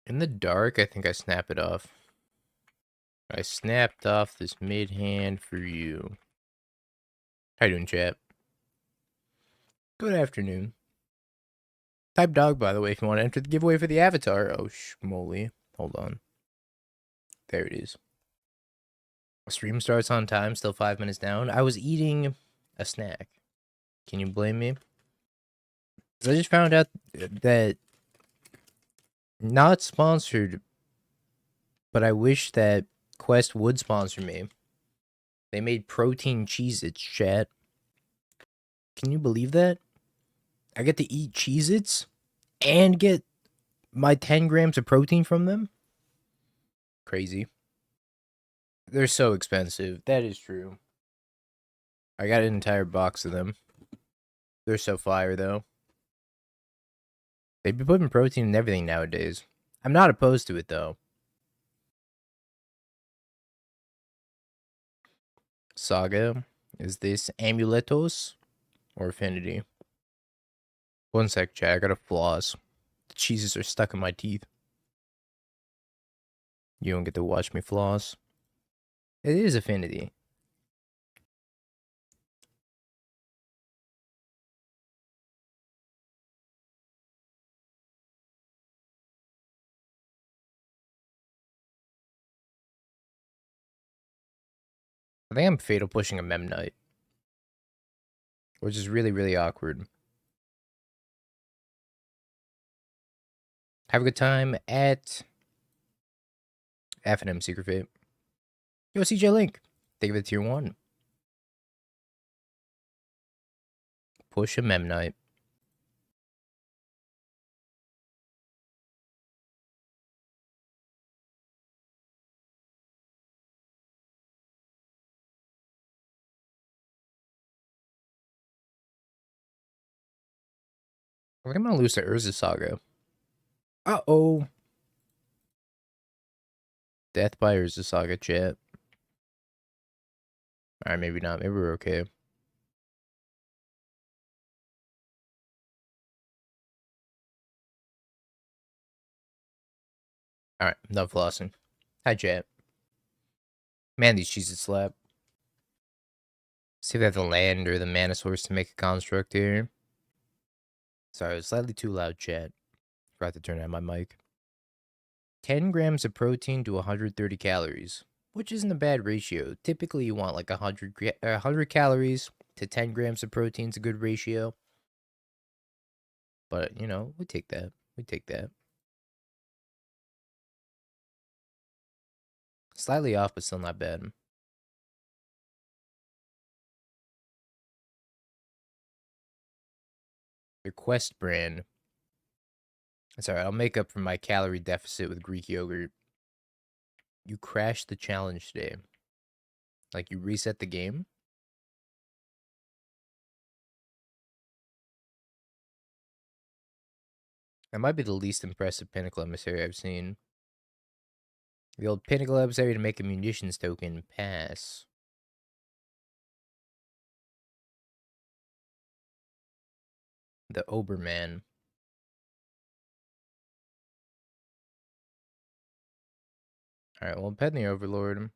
In the dark, I think I snap it off. I snapped off this mid-hand for you. How you doing, chat? Good afternoon. Type dog, by the way, if you want to enter the giveaway for the avatar. Oh, schmoly. Hold on. There it is. Stream starts on time, still 5 minutes down. I was eating a snack. Can you blame me? I just found out that, not sponsored, but I wish that Quest would sponsor me. They made protein Cheez-Its, chat. Can you believe that? I get to eat Cheez-Its and get my 10 grams of protein from them? Crazy. They're so expensive. That is true. I got an entire box of them. They're so fire, though. They be putting protein in everything nowadays. I'm not opposed to it, though. Saga. Is this Amuletos or Affinity? One sec, chat. I gotta floss. The cheeses are stuck in my teeth. You don't get to watch me floss. It is Affinity. I think I'm fatal pushing a Mem Knight, which is really, really awkward. Have a good time at F&M Secret Fate. Yo, CJ Link. Think of it tier 1. Push a Mem Knight. I think I'm gonna lose to Urza Saga. Uh-oh. Death by Urza Saga, chat. Alright, maybe not. Maybe we're okay. Alright, enough flossing. Hi, chat. Man, these cheeses slap. See if they have the land or the mana source to make a construct here. Sorry, it was slightly too loud, chat. Forgot to turn on my mic. 10 grams of protein to 130 calories, which isn't a bad ratio. Typically, you want like 100 calories to 10 grams of protein is a good ratio. But, you know, we take that. We take that. Slightly off, but still not bad. Your Quest brand. That's alright, I'll make up for my calorie deficit with Greek yogurt. You crashed the challenge today. Like, you reset the game? That might be the least impressive Pinnacle Emissary I've seen. The old Pinnacle Emissary to make a munitions token. Pass. The Oberman. Alright, well, pet the Overlord.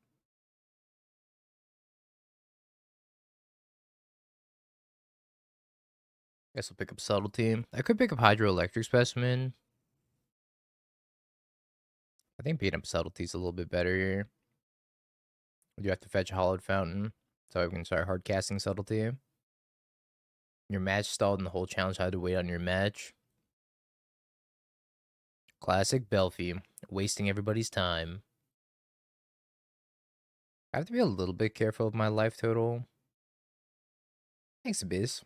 Guess we'll pick up Subtlety. I could pick up Hydroelectric Specimen. I think picking up Subtlety's a little bit better here. We do have to fetch a Hollowed Fountain, so we can start hard casting Subtlety. Your match stalled and the whole challenge had to wait on your match. Classic Belfie, wasting everybody's time. I have to be a little bit careful of my life total. Thanks, Abyss.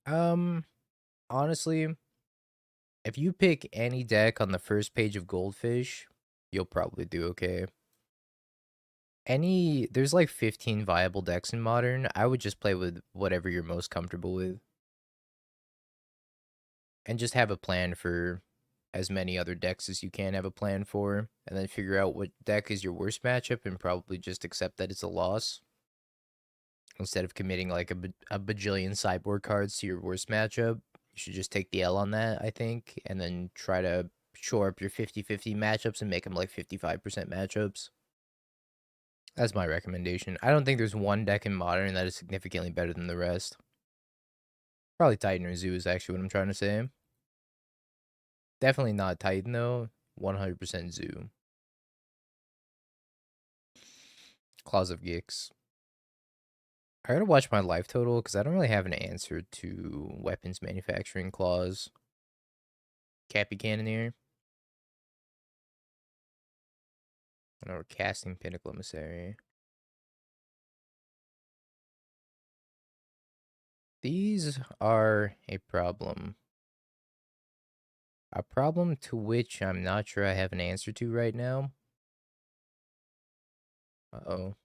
Honestly, if you pick any deck on the first page of Goldfish, you'll probably do okay. There's like 15 viable decks in Modern. I would just play with whatever you're most comfortable with. And just have a plan for as many other decks as you can have a plan for. And then figure out what deck is your worst matchup and probably just accept that it's a loss. Instead of committing like a bajillion sideboard cards to your worst matchup, you should just take the L on that, I think. And then try to shore up your 50-50 matchups and make them like 55% matchups. That's my recommendation. I don't think there's one deck in Modern that is significantly better than the rest. Probably Titan or Zoo is actually what I'm trying to say. Definitely not Titan though. 100% Zoo. Claws of Gix. I gotta watch my life total because I don't really have an answer to weapons manufacturing clause. Cappy Cannoneer. Or casting Pinnacle Emissary. These are a problem. A problem to which I'm not sure I have an answer to right now. Uh-oh.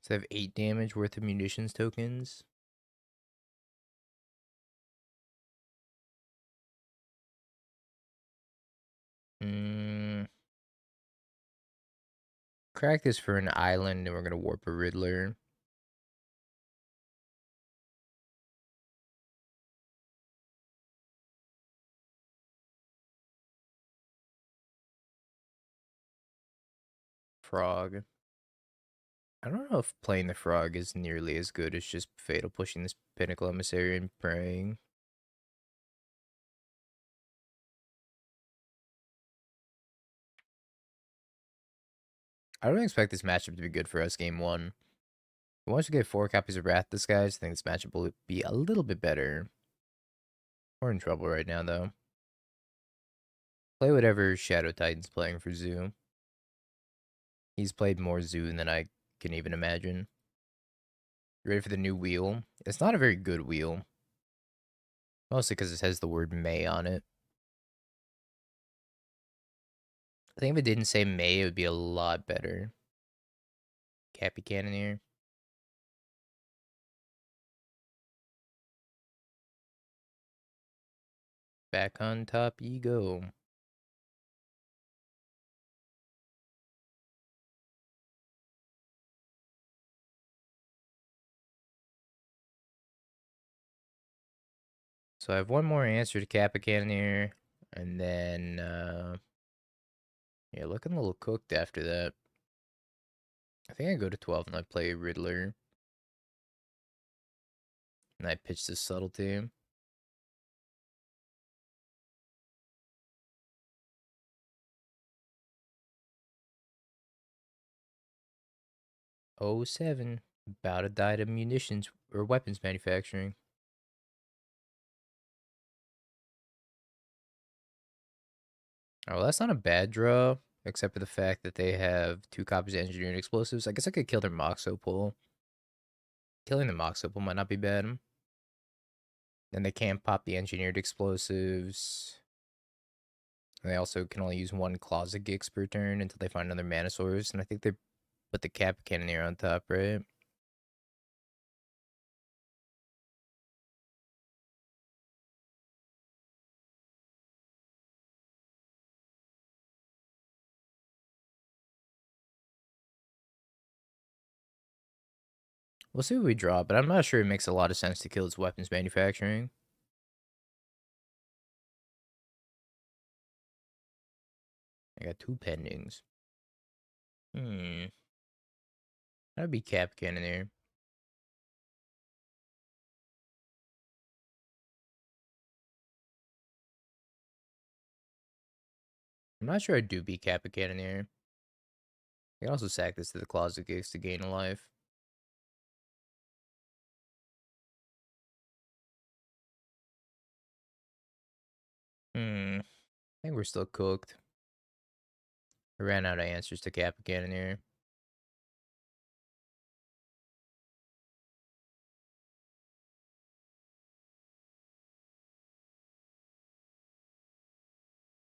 So I have 8 damage worth of munitions tokens. Crack this for an island, and we're gonna warp a Riddler. Frog. I don't know if playing the frog is nearly as good as just Fatal pushing this Pinnacle Emissary and praying. I don't expect this matchup to be good for us game 1. Once we get 4 copies of Wrath Disguise, I think this matchup will be a little bit better. We're in trouble right now, though. Play whatever Shadow Titan's playing for Zoo. He's played more Zoo than I can even imagine. You ready for the new wheel? It's not a very good wheel. Mostly because it has the word May on it. I think if it didn't say May, it would be a lot better. Cappy Cannoneer. Back on top you go. So I have one more answer to Kappa Cannoneer, and then, yeah, looking a little cooked after that. I think I go to 12 and I play Riddler. And I pitch this Subtlety. Oh 07. About to die to munitions or weapons manufacturing. Oh, well, that's not a bad draw, except for the fact that they have 2 copies of engineering explosives. I guess I could kill their Moxo pull. Killing the Moxo pull might not be bad. Then they can't pop the engineered explosives. And they also can only use 1 Closet Gix per turn until they find another Mana Source. And I think they put the Cap Cannoneer on top, right? We'll see what we draw, but I'm not sure it makes a lot of sense to kill its weapons manufacturing. I got 2 pendings. That'd be Cap Cannoneer. I'm not sure I do beat Cap Cannoneer. I can also sack this to the Closet Gix to gain a life. I think we're still cooked. I ran out of answers to Cap Cannoneer.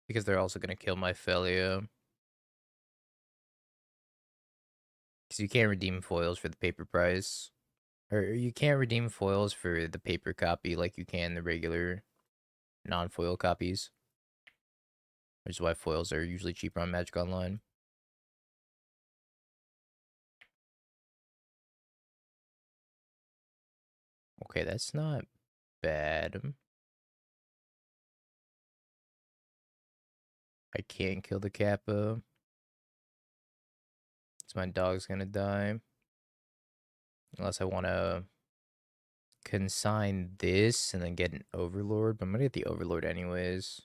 Because they're also going to kill my Felia. Because you can't redeem foils for the paper price. Or you can't redeem foils for the paper copy like you can the regular non-foil copies. Which is why foils are usually cheaper on Magic Online. Okay, that's not bad. I can't kill the Kappa. So my dog's gonna die. Unless I want to consign this and then get an Overlord. But I'm gonna get the Overlord anyways.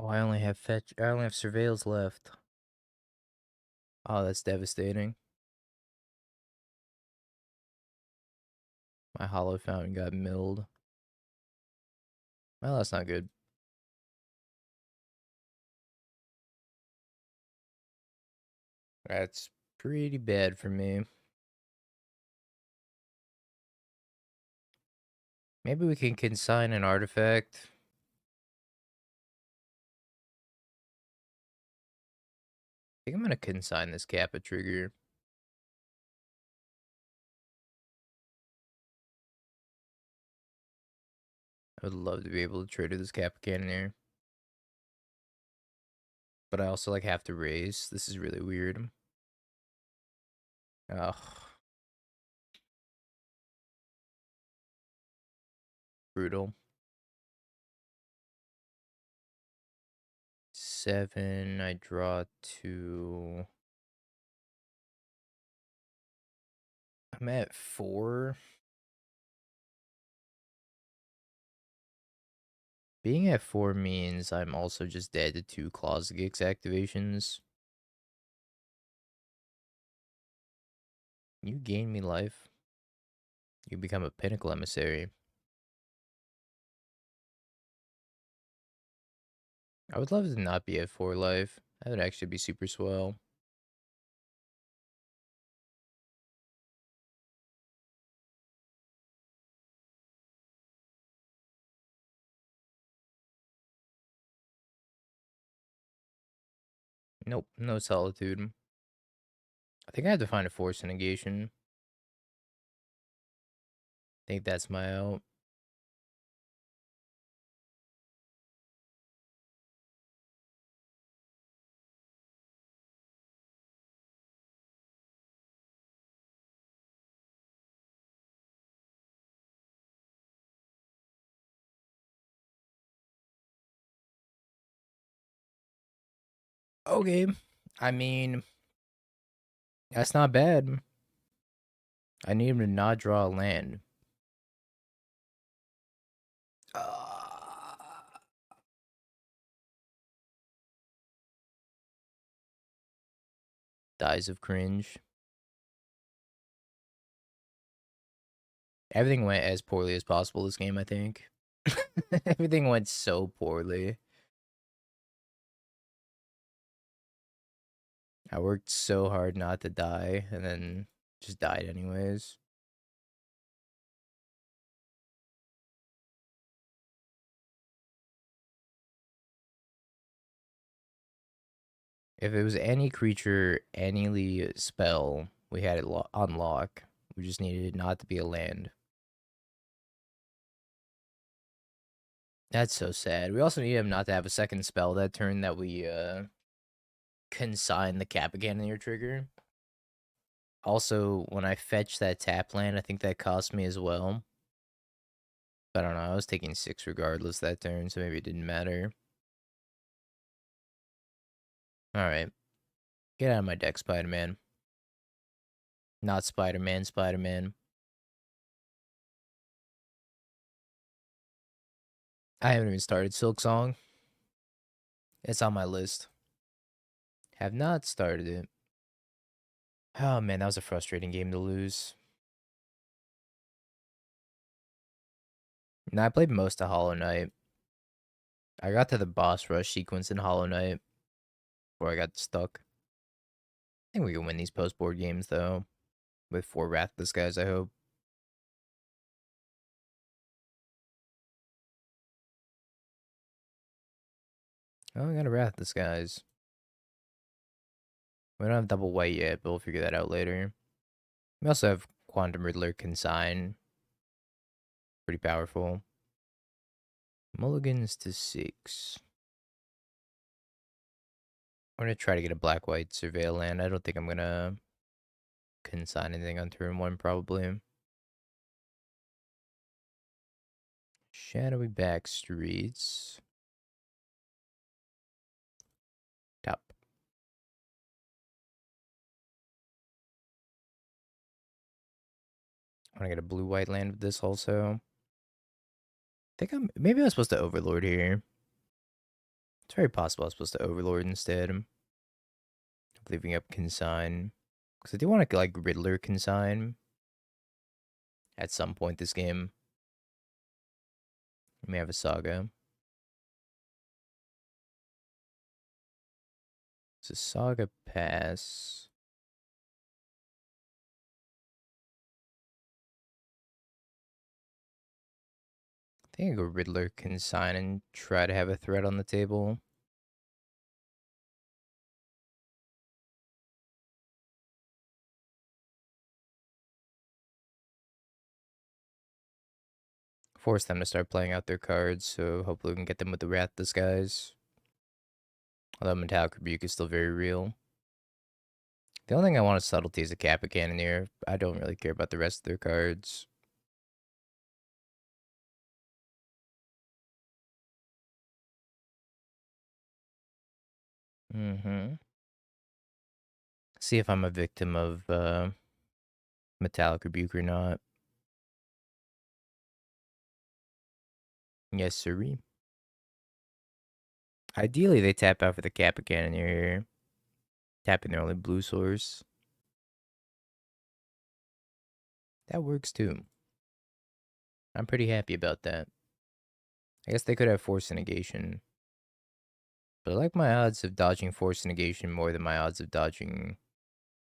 Oh, I only have Surveils left. Oh, that's devastating. My Hollow Fountain got milled. Well, that's not good. That's pretty bad for me. Maybe we can consign an artifact. I think I'm gonna consign this Kappa trigger. I would love to be able to trade this Kappa Cannoneer. But I also like have to raise. This is really weird. Ugh. Brutal. 7, I draw 2. I'm at 4. Being at 4 means I'm also just dead to 2 Claws Gix activations. You gain me life. You become a Pinnacle Emissary. I would love to not be at 4 life. That would actually be super swell. Nope, no Solitude. I think I have to find a Force Negation. I think that's my out. Okay. I mean, that's not bad. I need him to not draw a land. Dies of cringe. Everything went as poorly as possible this game, I think. Everything went so poorly. I worked so hard not to die, and then just died anyways. If it was any creature, any spell, we had it on lock. We just needed it not to be a land. That's so sad. We also need him not to have a second spell that turn that we consign the Kappa Cannoneer trigger. Also, when I fetched that tap land, I think that cost me as well. But I don't know, I was taking 6 regardless that turn, so maybe it didn't matter. Alright. Get out of my deck, Spider-Man. Not Spider-Man, Spider-Man. I haven't even started Silk Song. It's on my list. Have not started it. Oh man, that was a frustrating game to lose. Nah, I played most of Hollow Knight. I got to the boss rush sequence in Hollow Knight before I got stuck. I think we can win these post-board games, though. With 4 Wrathless guys, I hope. Oh, I got a Wrathless guys. We don't have double white yet, but we'll figure that out later. We also have Quantum Riddler Consign. Pretty powerful. Mulligans to 6. I'm going to try to get a black-white surveil land. I don't think I'm going to consign anything on turn 1, probably. Shadowy back streets. Top. I want to get a blue-white land with this also. I think maybe I'm supposed to Overlord here. It's very possible I was supposed to Overlord instead of leaving up Consign. Because I do want to, like, Riddler Consign at some point this game. We may have a Saga. It's a Saga pass. I think I go Riddler Consign and try to have a threat on the table. Force them to start playing out their cards, so hopefully we can get them with the Wrath Disguise. Although Metallic Rebuke is still very real. The only thing I want is Subtlety as a Kappa Cannoneer. I don't really care about the rest of their cards. See if I'm a victim of Metallic Rebuke or not. Yes, sirree. Ideally, they tap out for the Kappa Cannoneer here. Tapping their only blue source. That works too. I'm pretty happy about that. I guess they could have Force Negation. But I like my odds of dodging Force Negation more than my odds of dodging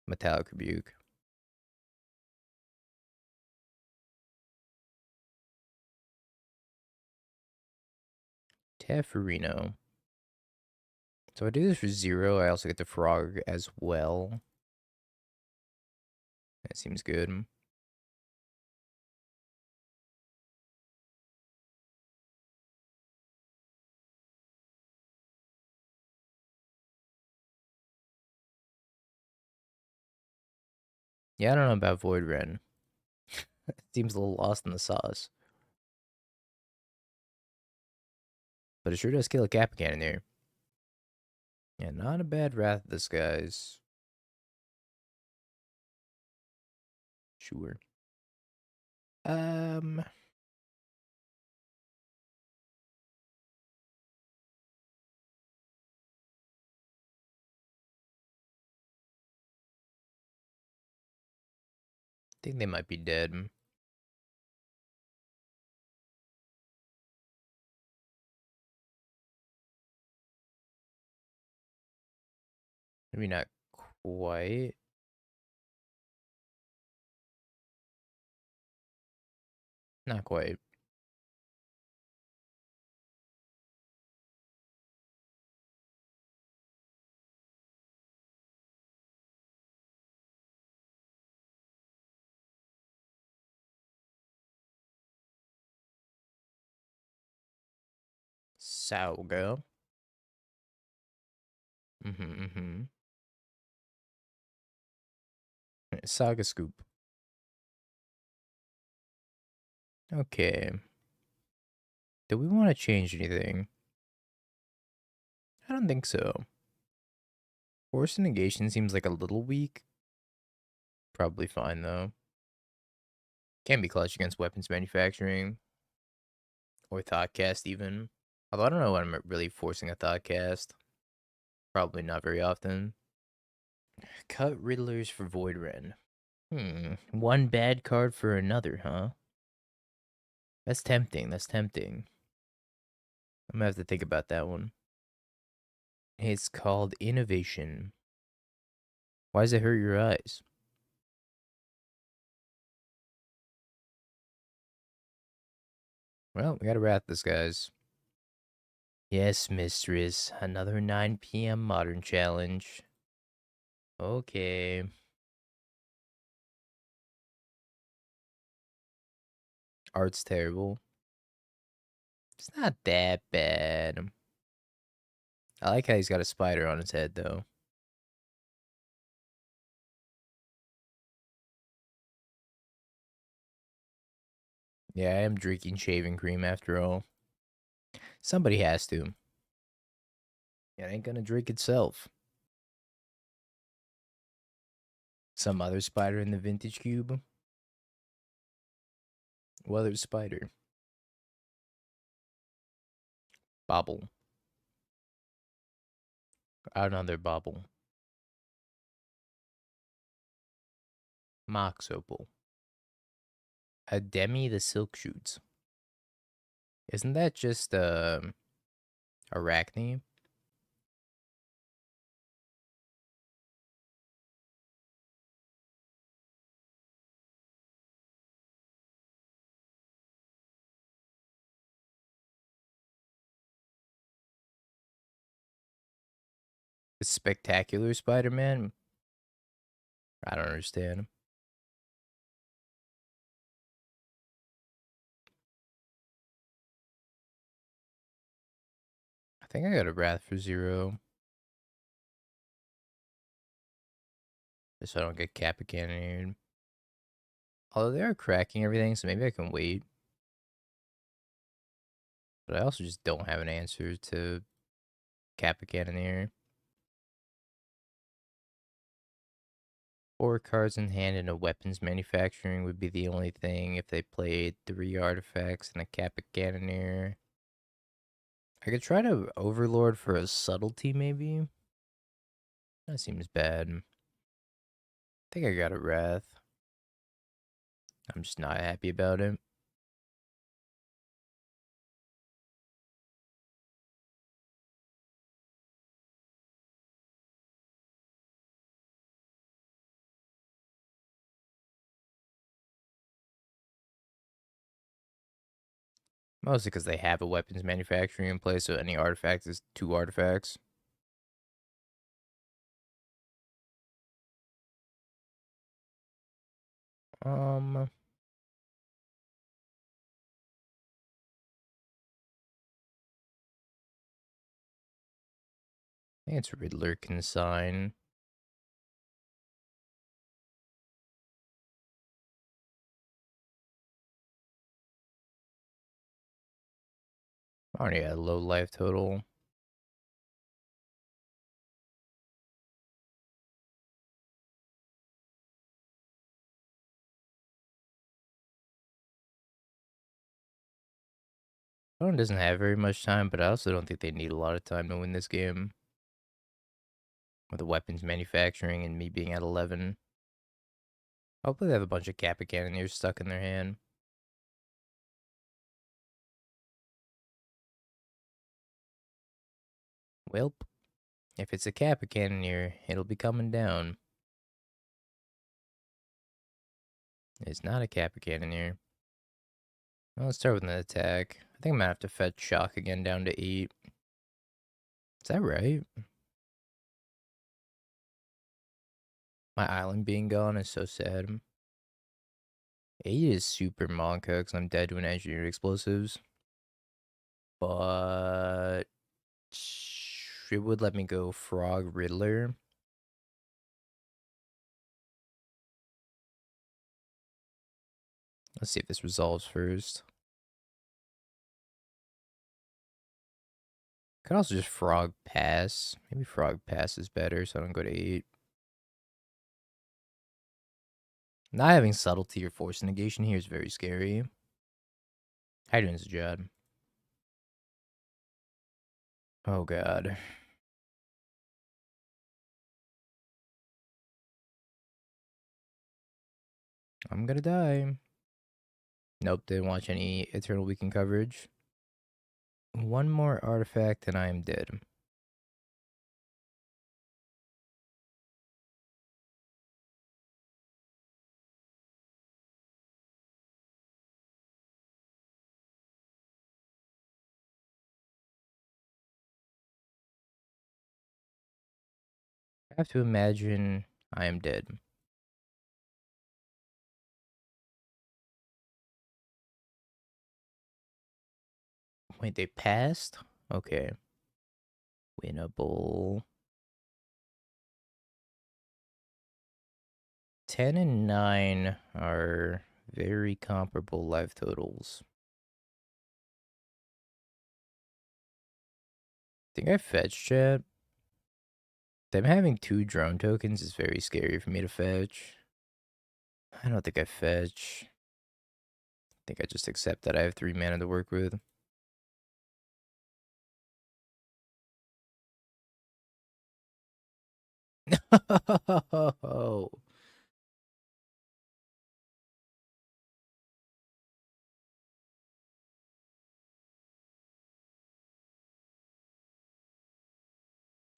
Metallic Rebuke. Tefferino. So I do this for 0. I also get the Frog as well. That seems good. Yeah, I don't know about Void Ren. Seems a little lost in the sauce. But it sure does kill a Kappa Cannoneer. Yeah, not a bad Wrath Disguise. Sure. I think they might be dead. Maybe not quite. Not quite. Sauga. Mm-hmm. Saga Scoop. Okay. Do we want to change anything? I don't think so. Force Negation seems like a little weak. Probably fine, though. Can be clutch against weapons manufacturing. Or Thoughtcast, even. Although I don't know when I'm really forcing a Thoughtcast. Probably not very often. Cut Riddlers for Void Ren. One bad card for another, huh? That's tempting. That's tempting. I'm gonna have to think about that one. It's called Innovation. Why does it hurt your eyes? Well, we gotta wrap this, guys. Yes, mistress. Another 9 p.m. modern challenge. Okay. Art's terrible. It's not that bad. I like how he's got a spider on his head, though. Yeah, I am drinking shaving cream after all. Somebody has to. It ain't gonna drink itself. Some other spider in the vintage cube? What other spider? Bobble. Another bobble. Mox opal. Ademi the silk shoots. Isn't that just arachne? The spectacular Spider-Man? I don't understand. I think I got a Wrath for 0. Just so I don't get Kappa Cannoneered. Although they are cracking everything, so maybe I can wait. But I also just don't have an answer to Kappa Cannoneer. 4 cards in hand and a weapons manufacturing would be the only thing if they played 3 artifacts and a Kappa Cannoneer. I could try to Overlord for a subtlety, maybe? That seems bad. I think I got a Wrath. I'm just not happy about it. Mostly because they have a weapons manufacturing in place, so any artifact is 2 artifacts. I think it's Riddler Consign. I already got a low life total. Opponent doesn't have very much time, but I also don't think they need a lot of time to win this game. With the weapons manufacturing and me being at 11. Hopefully they have a bunch of Kappa Cannoneers stuck in their hand. Welp. If it's a Kappa Cannoneer, it'll be coming down. It's not a Kappa Cannoneer. Well, let's start with an attack. I think I'm gonna have to fetch Shock again down to 8. Is that right? My island being gone is so sad. 8 is super Monka because I'm dead to an engineered explosives. But it would let me go Frog Riddler. Let's see if this resolves first. Could also just Frog Pass. Maybe Frog Pass is better, so I don't go to 8. Not having subtlety or force negation here is very scary. How you doing, Sajad? Oh god. I'm gonna die. Nope, didn't watch any Eternal Weekend coverage. One more artifact and I am dead. I have to imagine I am dead. Wait, they passed? Okay. Winnable. 10 and 9 are very comparable life totals. Think I fetched chat. Them having 2 drone tokens is very scary for me to fetch. I don't think I fetch. I think I just accept that I have 3 mana to work with. No.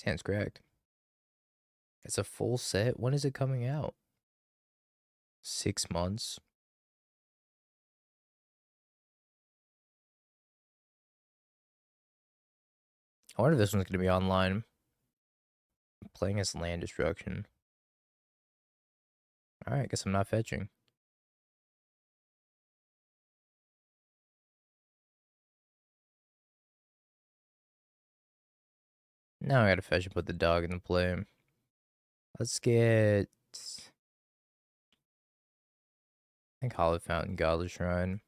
Hand's cracked. It's a full set. When is it coming out? 6 months. I wonder if this one's gonna be online. I'm playing as land destruction. Alright, I guess I'm not fetching. Now I gotta fetch and put the dog in the play. Let's get... I think Hollow Fountain, Godless Shrine.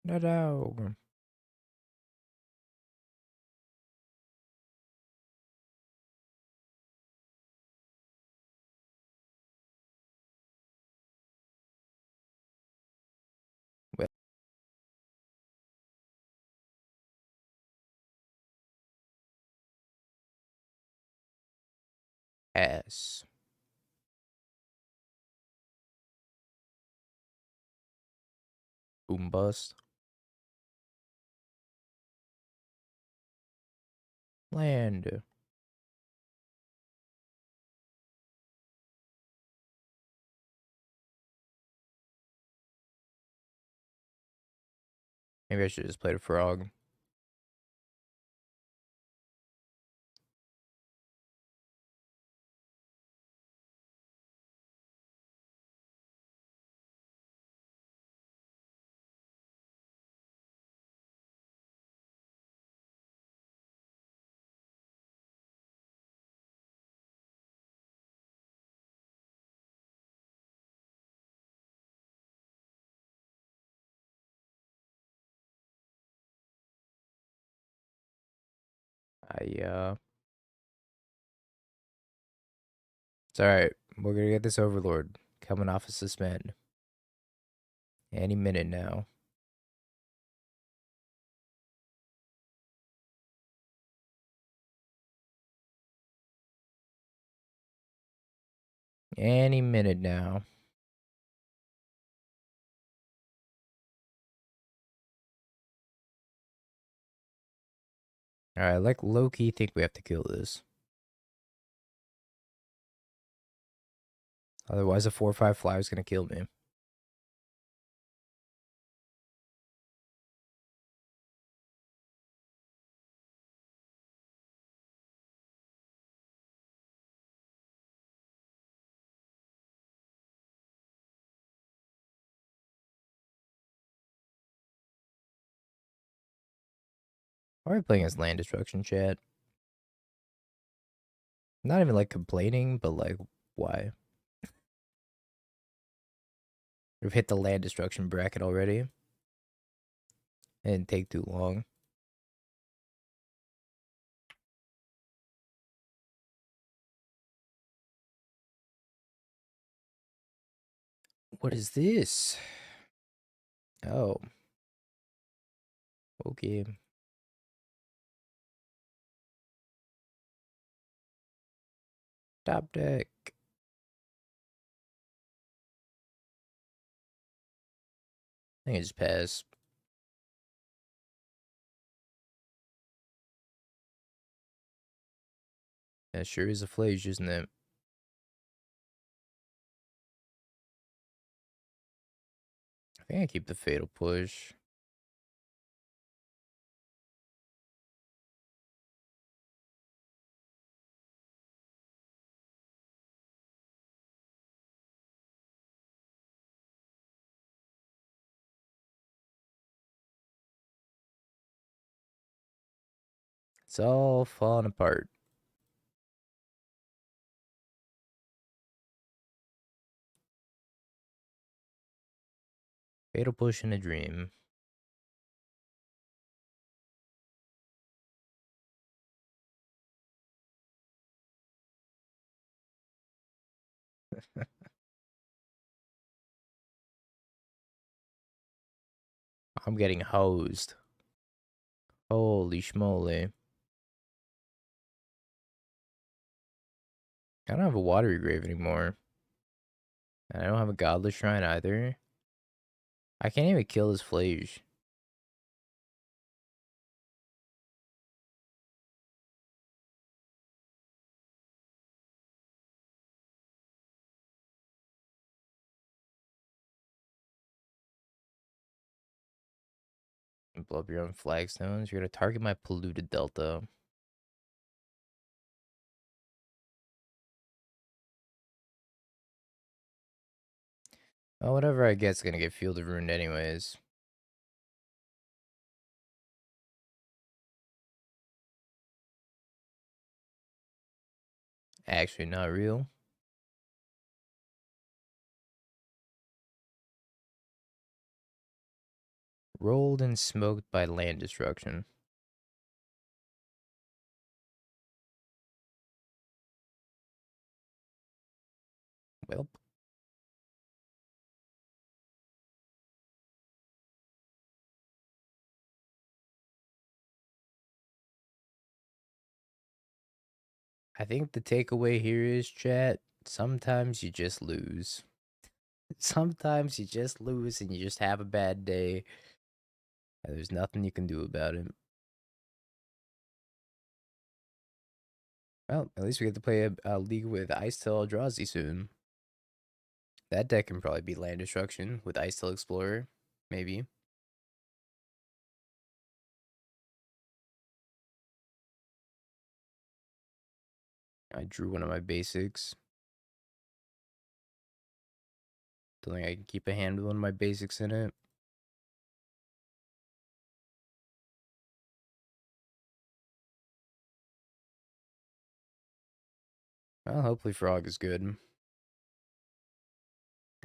No. Pass. Boom bust. Land. Maybe I should just play the frog. It's alright. We're gonna get this Overlord coming off a suspend. Any minute now. Any minute now. Alright, like low-key think we have to kill this. Otherwise a 4/5 flyer is gonna kill me. Why are we playing as land destruction, chat? Not even like complaining, but like, why? We've hit the land destruction bracket already. It didn't take too long. What is this? Oh. Okay. Top deck. I think I just pass. That sure is a flage, isn't it? I think I keep the fatal push. It's all falling apart. Fatal push in a dream. I'm getting hosed. Holy schmoly. I don't have a watery grave anymore. And I don't have a godless shrine either. I can't even kill this flage. Blow up your own flagstones. You're gonna target my polluted delta. Well, whatever I get's gonna get fielded ruined anyways. Actually, not real. Rolled and smoked by land destruction. Well, I think the takeaway here is, chat, sometimes you just lose. Sometimes you just lose and you just have a bad day. And there's nothing you can do about it. Well, at least we get to play a league with Ice Tail Eldrazi soon. That deck can probably be land destruction with Ice Tail Explorer. Maybe. I drew one of my basics. Don't think I can keep a hand with one of my basics in it. Well, hopefully Frog is good.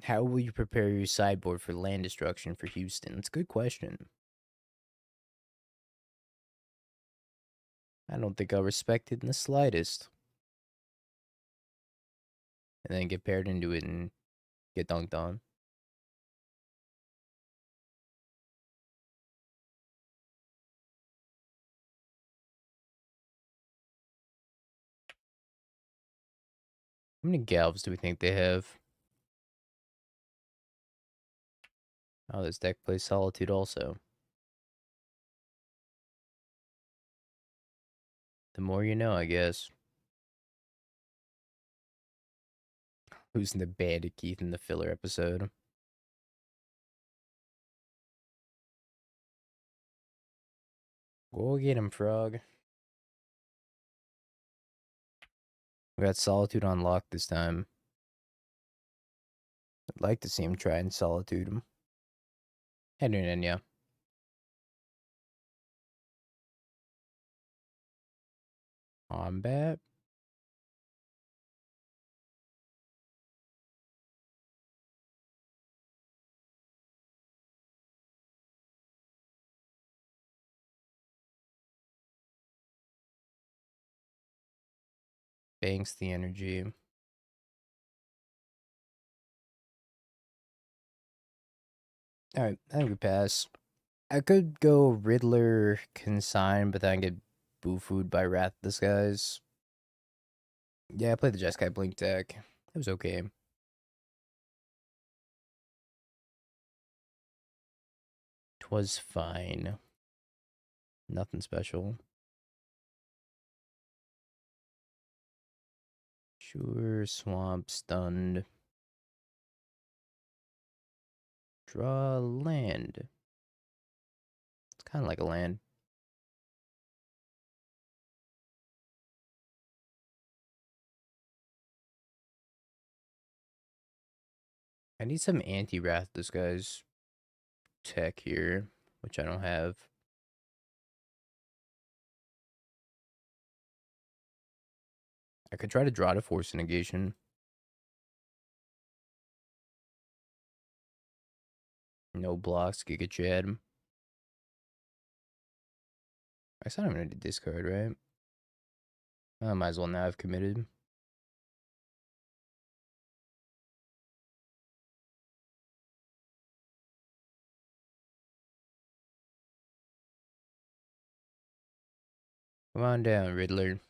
How will you prepare your sideboard for land destruction for Houston? It's a good question. I don't think I'll respect it in the slightest. And then get paired into it and get dunked on. How many Galvs do we think they have? Oh, this deck plays Solitude also. The more you know, I guess. Who's in the Bandit Keith in the filler episode? Go get him, Frog. We got Solitude on lock this time. I'd like to see him try and Solitude him. Hey, Enya. Combat. Banks the energy. Alright, I think we pass. I could go Riddler Consign, but then I get boo-fooed by Wrath Disguise. Yeah, I played the Jeskai Blink deck. It was okay. Twas fine. Nothing special. Sure, swamp, stunned. Draw land. It's kind of like a land. I need some anti-Wrath Disguise tech here, which I don't have. I could try to draw to force a negation. No blocks, Giga Chad. I said I'm gonna discard, right? I might as well now have committed. Come on down, Riddler.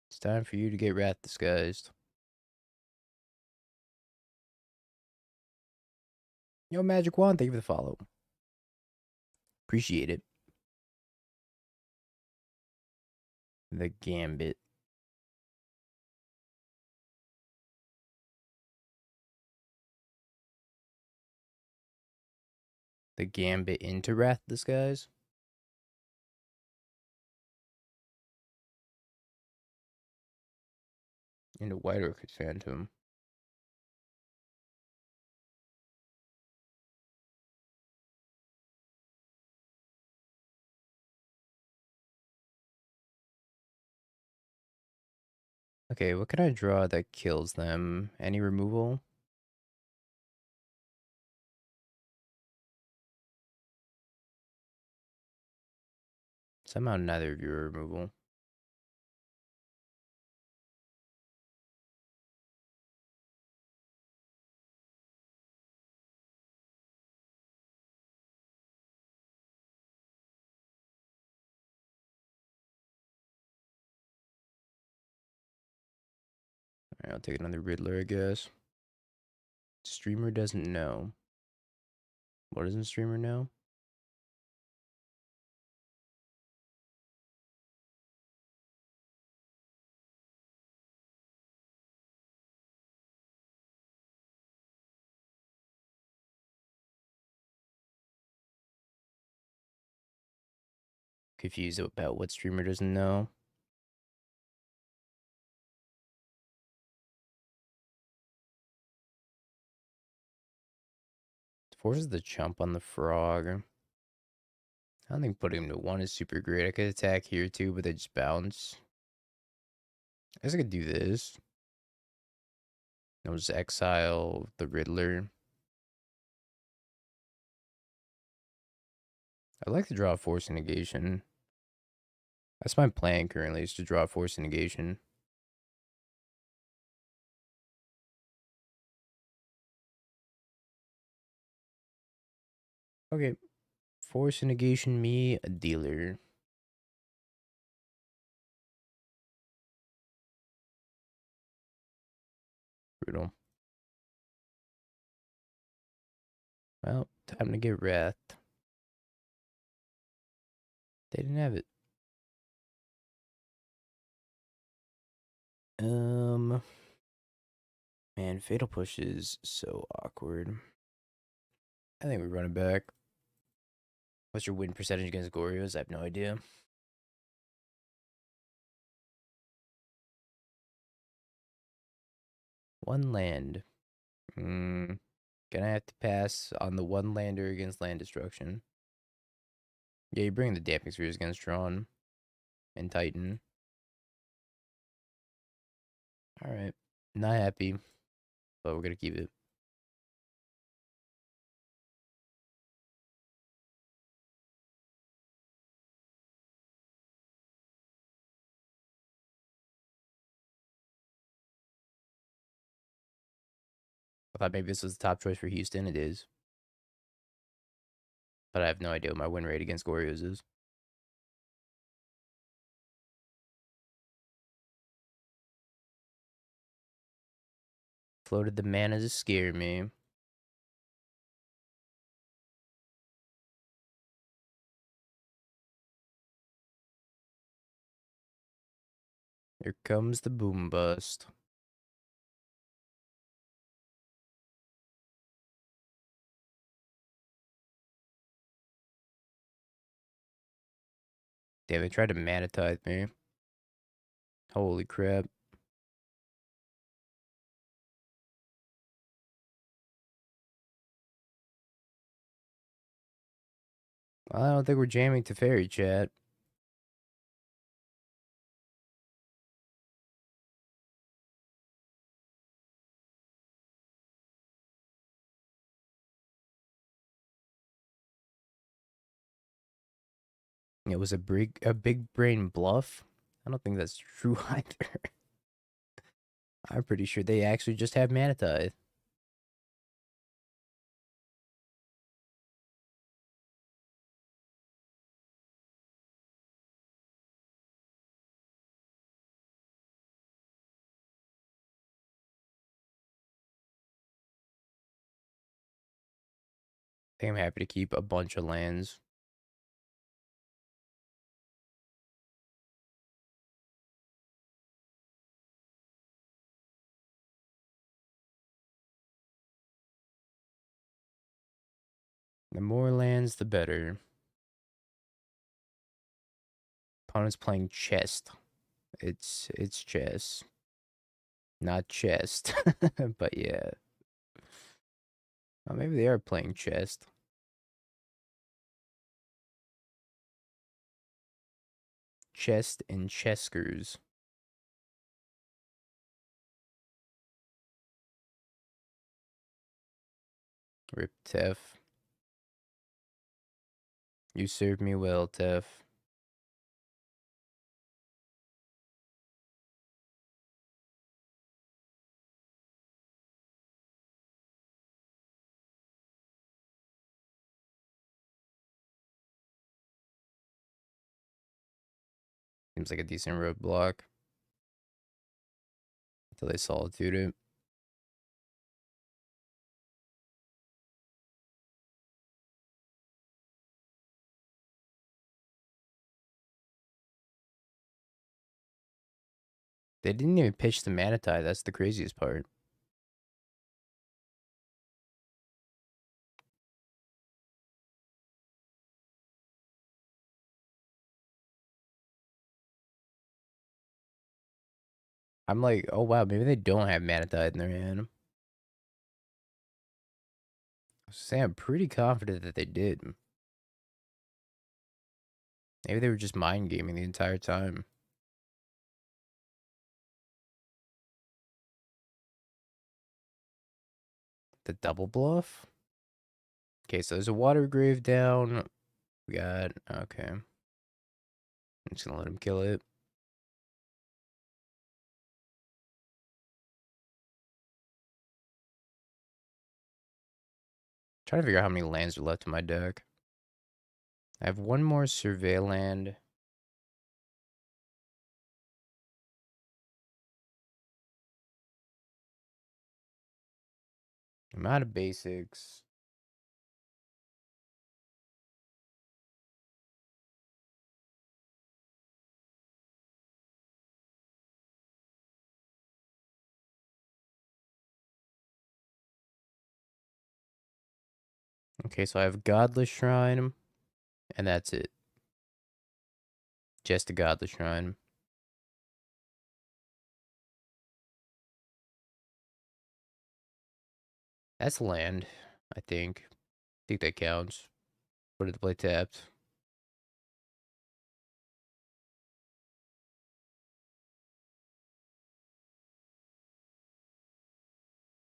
It's time for you to get Wrath disguised. Yo, Magic Wand, thank you for the follow. Appreciate it. The Gambit. The Gambit into Wrath disguise. Into White Orchid Phantom. Okay, what can I draw that kills them? Any removal? Somehow neither of you are removal. Alright, I'll take another Riddler, I guess. Streamer doesn't know. What doesn't Streamer know? Confused about what Streamer doesn't know. Forces the chump on the frog. I don't think putting him to 1 is super great. I could attack here too, but they just bounce. I guess I could do this. I'll just exile the Riddler. I'd like to draw a Force and Negation. That's my plan currently, is to draw a Force and Negation. Okay. Force and Negation me, a dealer. Brutal. Well, time to get Wrath. They didn't have it. Man, Fatal Push is so awkward. I think we run it back. What's your win percentage against Goryo's? I have no idea. One land. Gonna have to pass on the one lander against land destruction. Yeah, you bring the Damping Spheres against Drawn and Titan. Alright. Not happy, but we're gonna keep it. I thought maybe this was the top choice for Houston. It is. But I have no idea what my win rate against Goryo's is. Floated the mana to scare me. Here comes the boom bust. Damn, they tried to mana tithe me. Holy crap. I don't think we're jamming to Fairy, chat. It was a big brain bluff. I don't think that's true either. I'm pretty sure they actually just have Mana Tithe. I think I'm happy to keep a bunch of lands. The more lands, the better. Opponent's playing chest. It's chess, not chest. But yeah. Oh, maybe they are playing chest. Chest and cheskers. Rip Tef. You served me well, Tef. Seems like a decent roadblock. Until they solitude it. They didn't even pitch the Mana Tithe. That's the craziest part. I'm like, oh wow, maybe they don't have Mana Tithe in their hand. I was saying, I'm pretty confident that they did. Maybe they were just mind gaming the entire time. The double bluff? Okay, so there's a water grave down. We got, okay. I'm just gonna let him kill it. Trying to figure out how many lands are left in my deck. I have one more survey land. I'm out of basics. Okay, so I have Godless Shrine, and that's it. Just a Godless Shrine. That's land, I think. I think that counts. Put it to play tapped.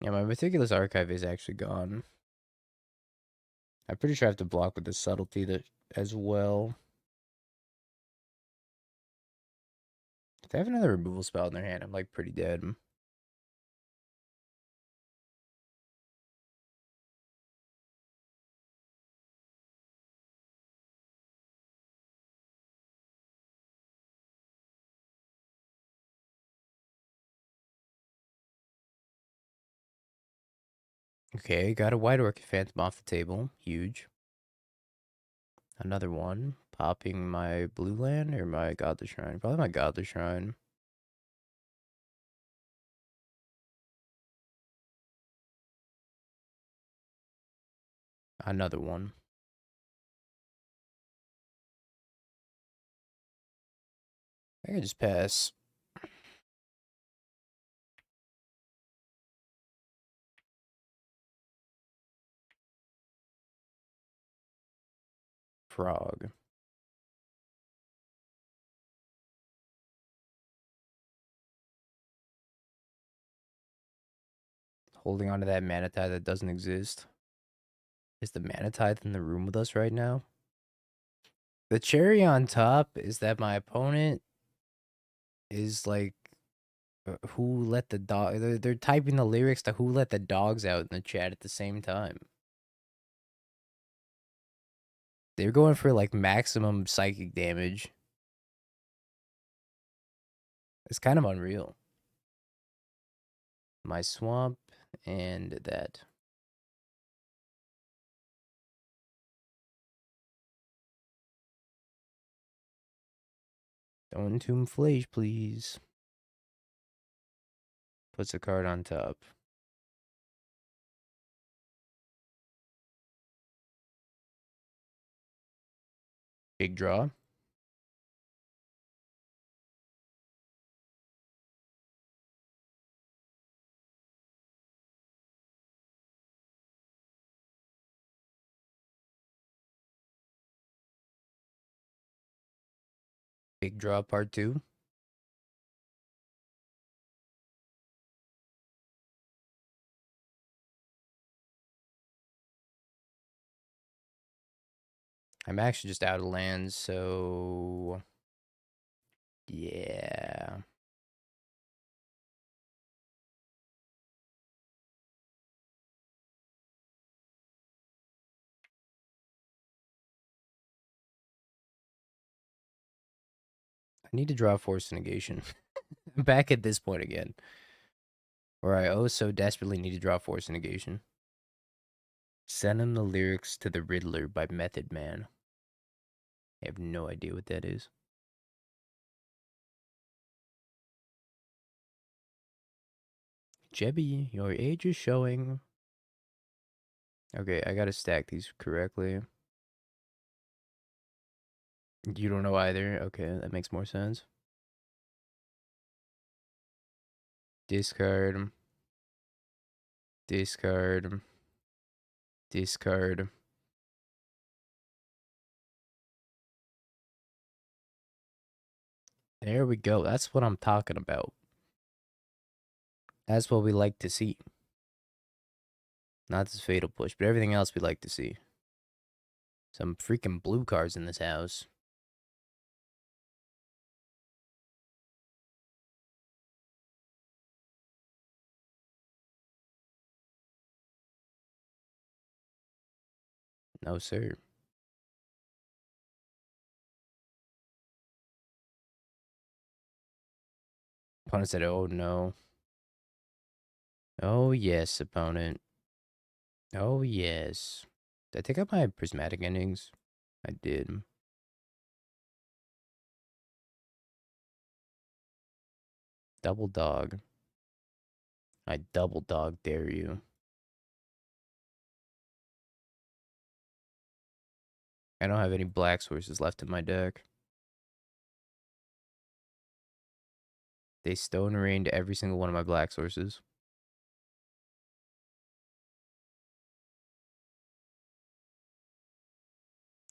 Yeah, my Meticulous Archive is actually gone. I'm pretty sure I have to block with the Subtlety that, as well. If they have another removal spell in their hand, I'm like pretty dead. Okay, got a White Orchid Phantom off the table. Huge. Another one. Popping my blue land or my Godless Shrine? Probably my Godless Shrine. Another one. I can just pass. Frog. Holding on to that Mana Tithe that doesn't exist. Is the Mana Tithe in the room with us right now? The cherry on top is that my opponent is like, who let the dog? They're typing the lyrics to "Who Let the Dogs Out" in the chat at the same time. They're going for like maximum psychic damage. It's kind of unreal. My swamp and that. Don't tomb flash, please. Puts a card on top. Big draw. Big draw part 2. I'm actually just out of lands, so yeah. I need to draw Force Negation. I'm back at this point again. Where I oh so desperately need to draw Force Negation. Send him the lyrics to the Riddler by Method Man. I have no idea what that is. Jebby, your age is showing. Okay, I gotta stack these correctly. You don't know either? Okay, that makes more sense. Discard. Discard. Discard. There we go. That's what I'm talking about. That's what we like to see. Not this fatal push, but everything else we like to see. Some freaking blue cards in this house. No, sir. Opponent said, oh, no. Oh, yes, opponent. Oh, yes. Did I take out my prismatic endings? I did. Double dog. I double dog dare you. I don't have any black sources left in my deck. They stone rained every single one of my black sources.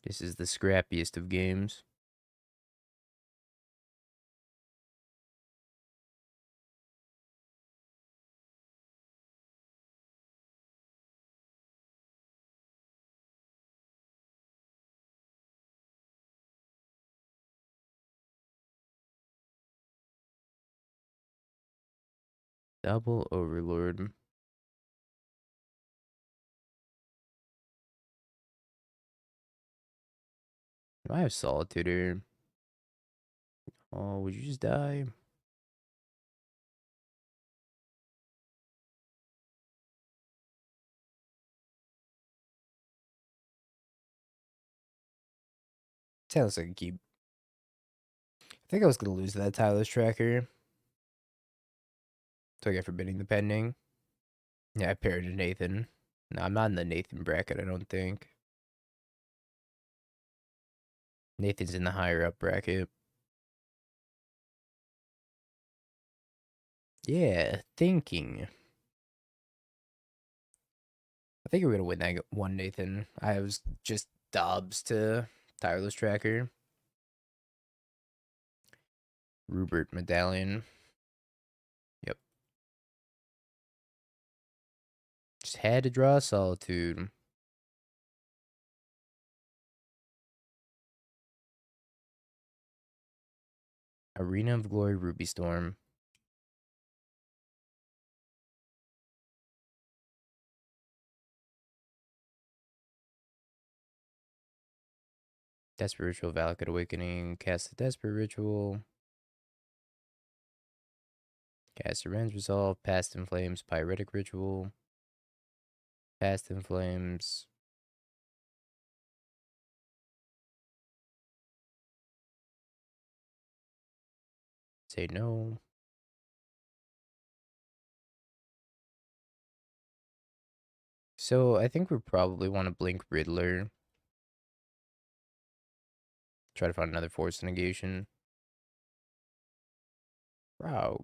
This is the scrappiest of games. Double Overlord. Do I have Solitude here? Oh, would you just die? Sounds like I keep. I think I was gonna lose that Tyler's tracker. So I get forbidding the pending. Yeah, I paired to Nathan. No, I'm not in the Nathan bracket, I don't think. Nathan's in the higher up bracket. Yeah, thinking. I think we're gonna win that one, Nathan. I was just Dobbs to Tireless Tracker. Rupert Medallion. Yep. Just had to draw Solitude. Arena of Glory, Ruby Storm. Desperate Ritual, Valakut Awakening. Cast the Desperate Ritual. Cast Seren's Resolve. Past in Flames, Pyretic Ritual. Past in Flames. Say no. So I think we probably want to blink Riddler. Try to find another Force Negation. Wow.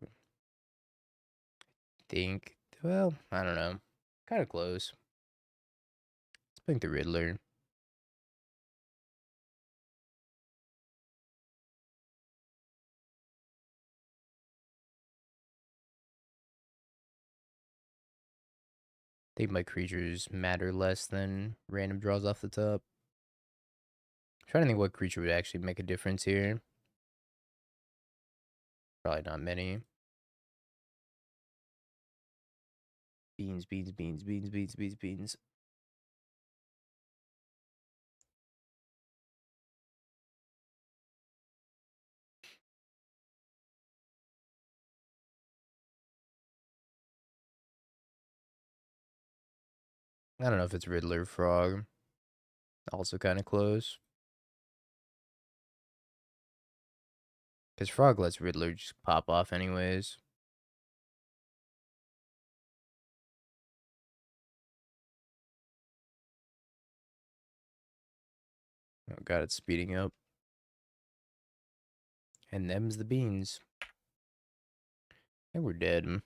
Think. Well, I don't know. Kind of close. Let's blink the Riddler. Think my creatures matter less than random draws off the top. Trying to think what creature would actually make a difference here. Probably not many. Beans, beans, beans, beans, beans, beans, beans. I don't know if it's Riddler or Frog. Also kind of close. Because Frog lets Riddler just pop off anyways. Oh god, it's speeding up. And them's the beans. I think we're dead.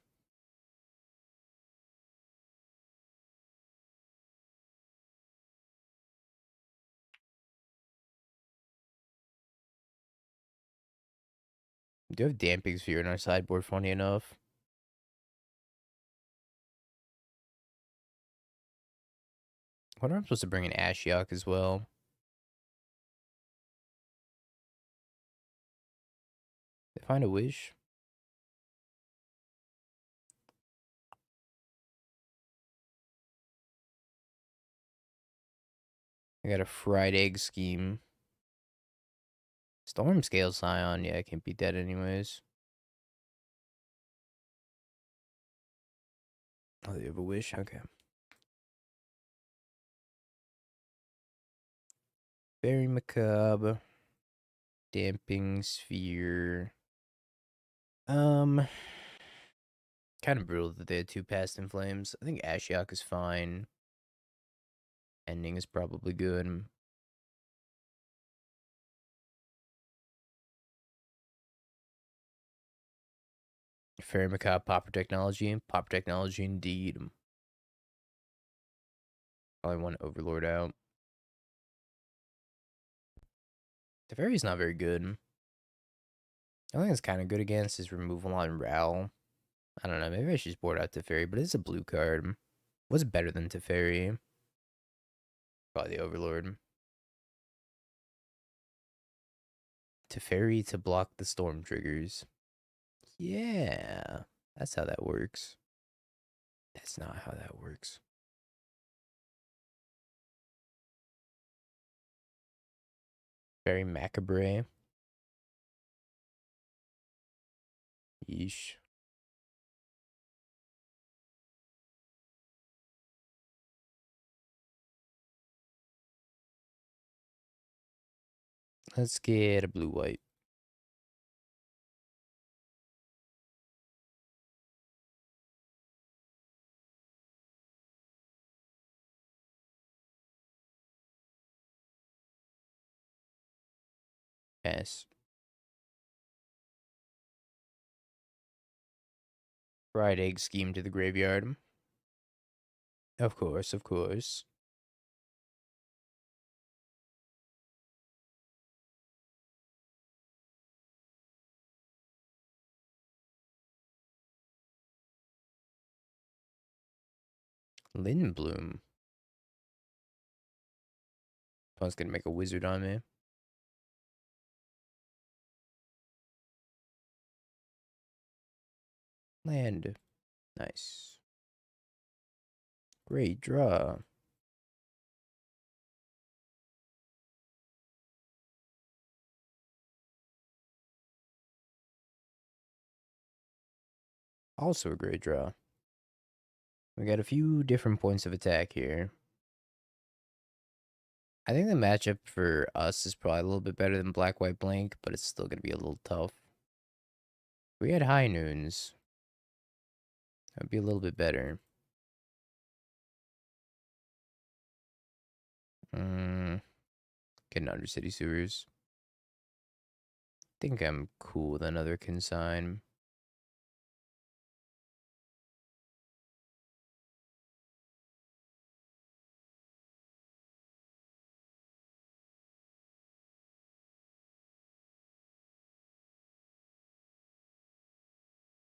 We do have Damping Sphere in our sideboard, funny enough. I wonder if I'm supposed to bring an Ashiok as well. Did I find a wish? I got a fried egg scheme. Storm Scale Scion. Yeah, I can't beat that anyways. Oh, you have a wish? Okay. Very macabre. Damping Sphere. Kind of brutal that they had two Past in Flames. I think Ashiok is fine. Ending is probably good. Fairy Macabre, Popper Technology. Popper Technology indeed. Probably want Overlord out. The Fairy's not very good. I think it's kind of good against is removal on Ral. I don't know, maybe I should just board out Teferi, but it's a blue card. What's better than Teferi? Probably the Overlord. Teferi to block the storm triggers. Yeah, that's how that works. That's not how that works. Very macabre. Yeesh. Let's get a blue-white. Pass. Fried egg scheme to the graveyard. Of course, of course. Lindblom. Someone's gonna make a wizard on me. Land. Nice. Great draw. Also a great draw. We got a few different points of attack here. I think the matchup for us is probably a little bit better than Black White Blank, but it's still going to be a little tough. If we had high noons, that'd be a little bit better. Getting Undercity Sewers. Think I'm cool with another consign.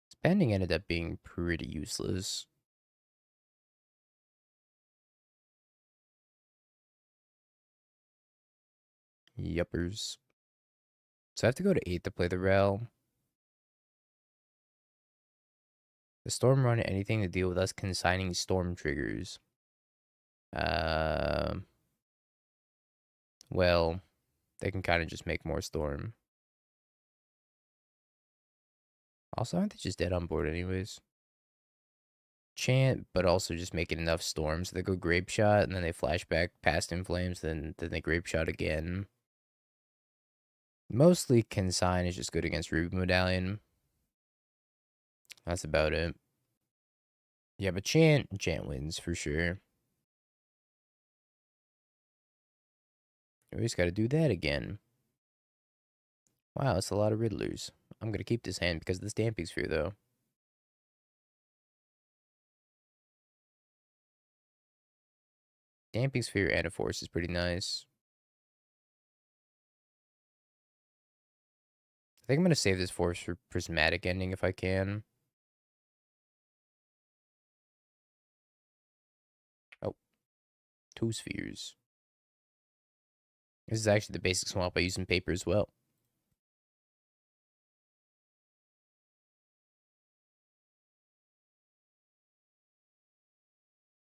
Spending ended up being pretty useless. Yuppers. So I have to go to 8 to play the Rel. The Storm run anything to deal with us consigning Storm triggers. Well, they can kind of just make more Storm. Also, aren't they just dead on board anyways? Chant, but also just making enough storms. So they go Grape Shot, and then they flash back past In Flames, then they Grape Shot again. Mostly Consign is just good against Ruby Medallion. That's about it. Yeah, but Chant wins for sure. We just gotta do that again. Wow, that's a lot of Riddlers. I'm gonna keep this hand because of this Damping Sphere, though. Damping Sphere and a Force is pretty nice. I think I'm gonna save this Force for Prismatic Ending if I can. Oh, 2 spheres. This is actually the basic swamp I use in paper as well.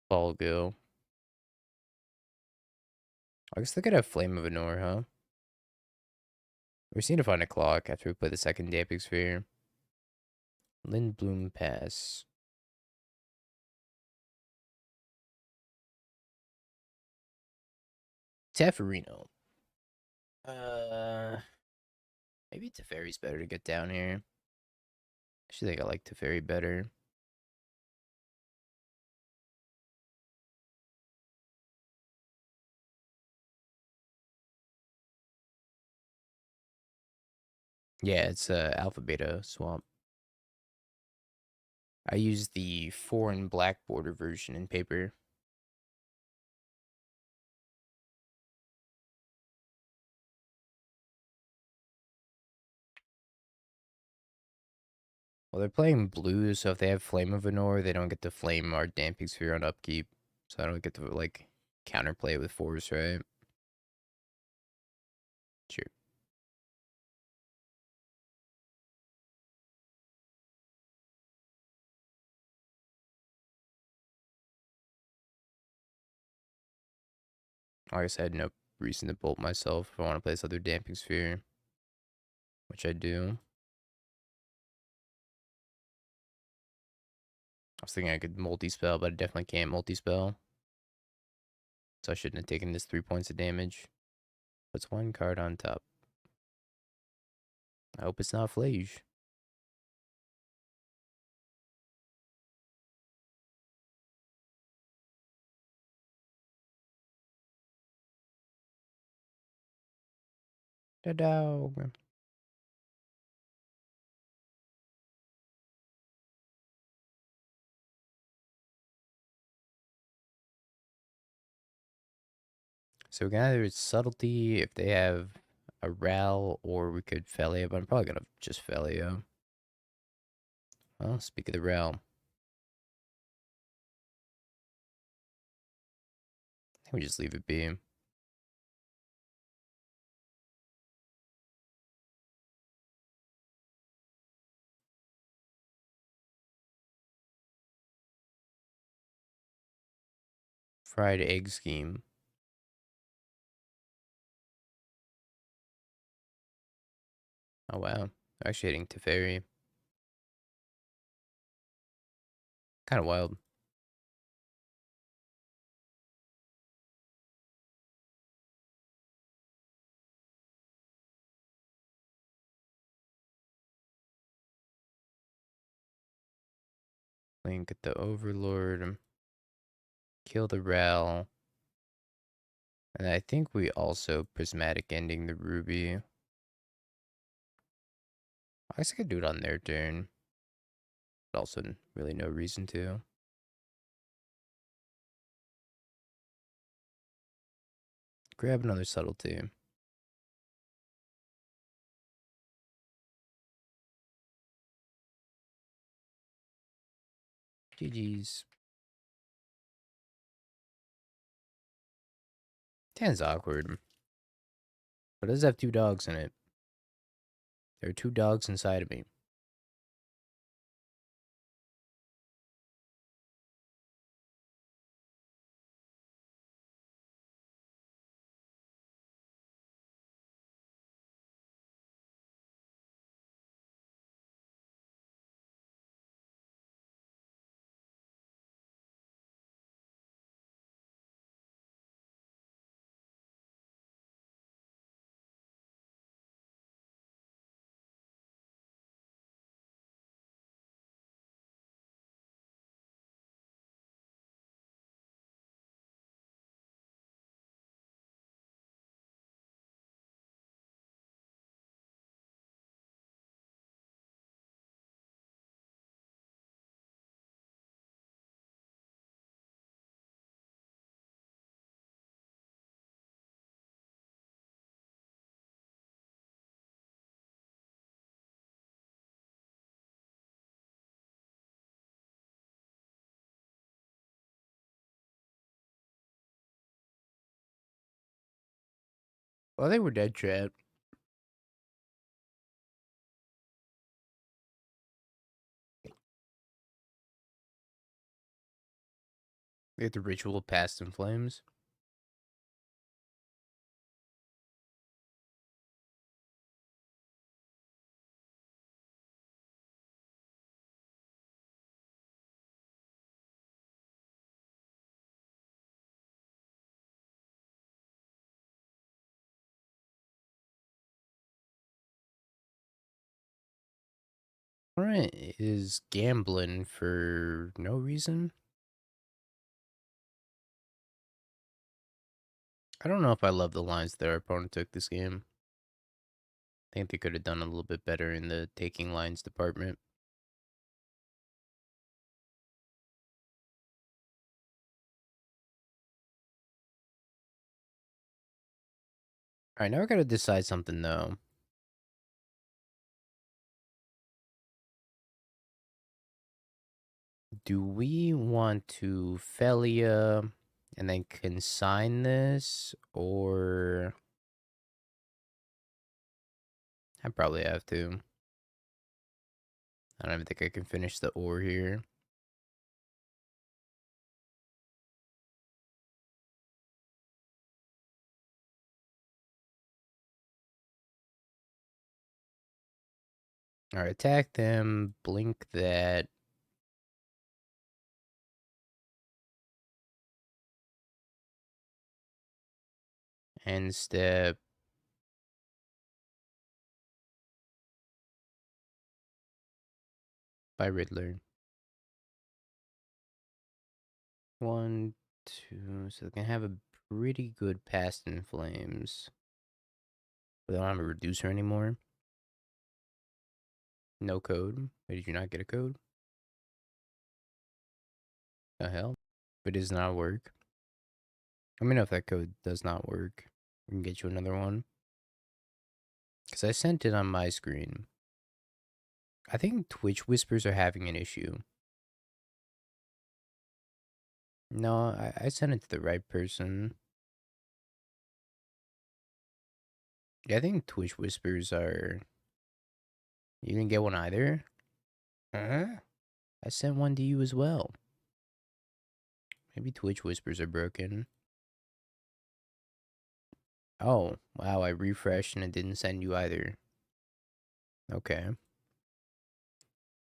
Ball go. I guess they could have Flame of Anor, huh? We're seeing to find a clock after we play the second Damping Sphere. Lindblum Pass. Teferino. Maybe Teferi's better to get down here. I actually think I like Teferi better. Yeah, it's Alpha Beta Swamp. I use the 4 and black border version in paper. Well, they're playing blue, so if they have Flame of Anor, they don't get to flame our Damping Sphere on upkeep. So I don't get to, like, counterplay it with Force, right? Sure. I guess I had no reason to bolt myself if I want to play this other Damping Sphere, which I do. I was thinking I could multi-spell, but I definitely can't multi-spell. So I shouldn't have taken this 3 points of damage. Puts 1 card on top. I hope it's not Flage. Da-dog. So we can either Subtlety if they have a Ral, or we could Felio, but I'm probably going to just Felio. Well, speak of the Ral. I think we just leave it be. Fried egg scheme. Oh wow. Actually hitting Teferi. Kind of wild. Link at the Overlord. Kill the Rel. And I think we also Prismatic Ending the Ruby. I guess I could do it on their turn. But also really no reason to. Grab another Subtlety. GG's. Tan's awkward. But it does have 2 dogs in it. There are 2 dogs inside of me. Well, I think we're dead, chat. We have the Ritual of Past in Flames. Alright, is gambling for no reason? I don't know if I love the lines that our opponent took this game. I think they could have done a little bit better in the taking lines department. Alright, now I gotta decide something though. Do we want to Felia and then consign this, or I probably have to. I don't even think I can finish the ore here. Alright, attack them, blink that. End step. By Riddler. 1, 2, so they can have a pretty good Past in Flames. But they don't have a reducer anymore. No code. Wait, did you not get a code? The hell? If it does not work. Let me know if that code does not work. We can get you another one. Because I sent it on my screen. I think Twitch Whispers are having an issue. No, I sent it to the right person. Yeah, I think Twitch Whispers are... You didn't get one either? Huh? I sent one to you as well. Maybe Twitch whispers are broken. Oh, wow, I refreshed and it didn't send you either. Okay.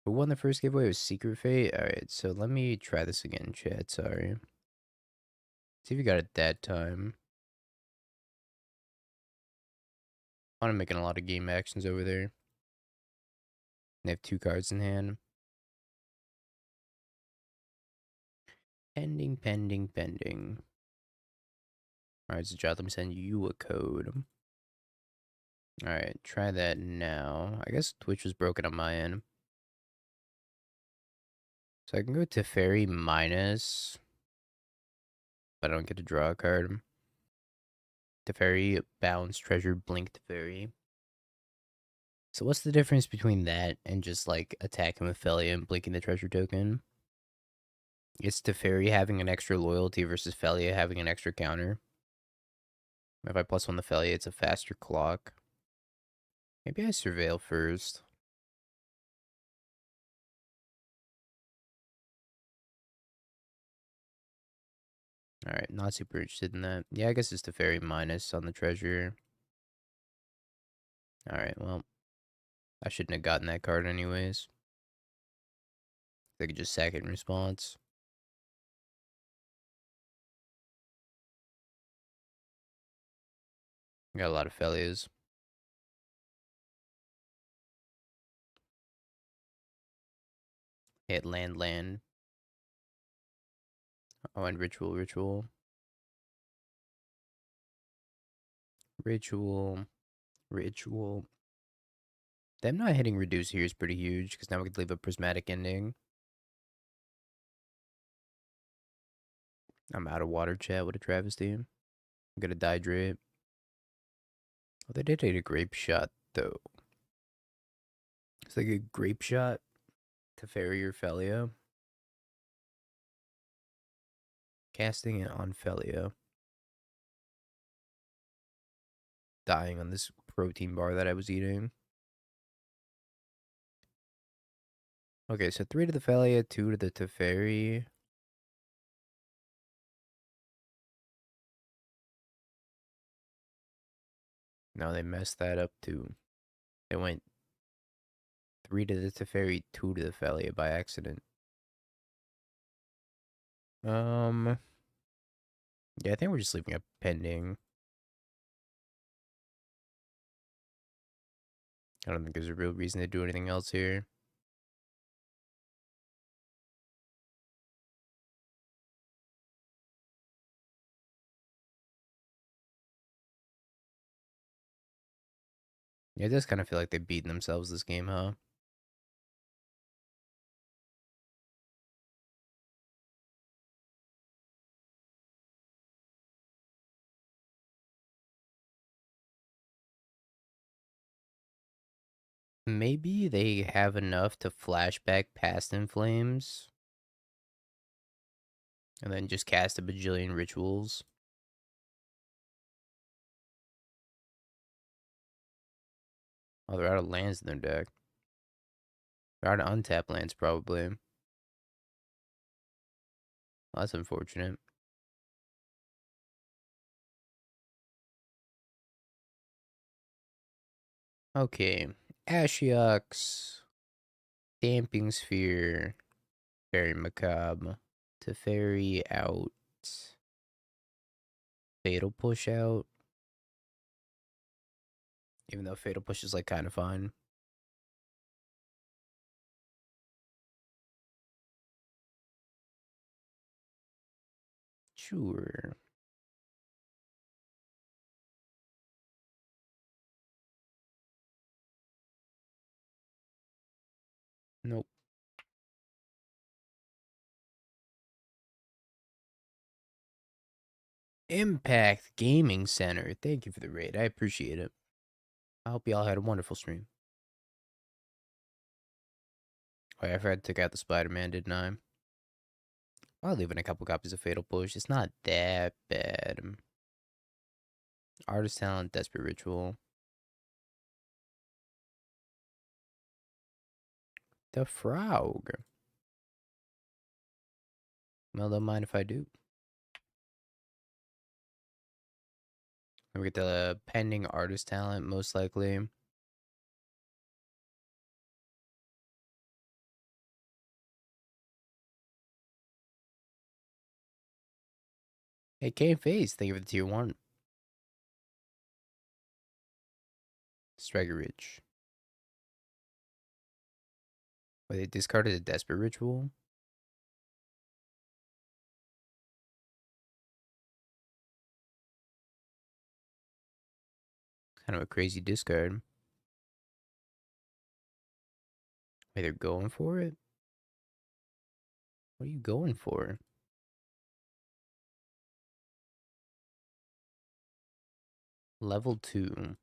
Who won the first giveaway? It was Secret Fate? Alright, so let me try this again, chat. Sorry. See if you got it that time. I'm making a lot of game actions over there. They have 2 cards in hand. Pending, pending, pending. Alright, so Jot, let me send you a code. Alright, try that now. I guess Twitch was broken on my end. So I can go to Fairy minus, but I don't get to draw a card. Teferi, Balance, Treasure, Blink, Teferi. So what's the difference between that and just like attacking with Felia and blinking the treasure token? It's Teferi having an extra loyalty versus Felia having an extra counter. If I plus 1 the Felia, it's a faster clock. Maybe I surveil first. Alright, not super interested in that. Yeah, I guess it's Teferi minus on the treasure. Alright, well, I shouldn't have gotten that card anyways. I could just sack it in response. Got a lot of Felias. Hit land, land. Oh, and ritual, ritual. Ritual. Ritual. Them not hitting reduce here is pretty huge, because now we could leave a prismatic ending. I'm out of water, chat. What a travesty. I'm gonna dehydrate. Oh, they did hit a grape shot, though. It's like a grape shot to Fairy or Felia. Casting it on Felia. Dying on this protein bar that I was eating. Okay, so 3 to the Felia, 2 to the Teferi. No, they messed that up too. They went 3 to the Teferi, 2 to the Felia by accident. Yeah, I think we're just leaving a pending. I don't think there's a real reason to do anything else here. Yeah, it does kind of feel like they've beaten themselves this game, huh? Maybe they have enough to flashback past In Flames. And then just cast a bajillion rituals. Oh, they're out of lands in their deck. They're out of untapped lands, probably. Well, that's unfortunate. Okay. Ashiok's. Damping Sphere. Fairy Macabre. Teferi out. Fatal Push out. Even though Fatal Push is like kind of fine. Sure. Nope. Impact Gaming Center. Thank you for the raid. I appreciate it. I hope y'all had a wonderful stream. Oh, yeah, I forgot to take out the Spider-Man, didn't I? I'll leave in a couple copies of Fatal Push. It's not that bad. Artist Talent, Desperate Ritual. The Frog. Well, don't mind if I do. We get the pending artist talent, most likely. Hey, Kane Face, thank you for the tier 1. Striker Ridge. Wait, they discarded a Desperate Ritual? Kind of a crazy discard. Wait, they're going for it? What are you going for? Level 2.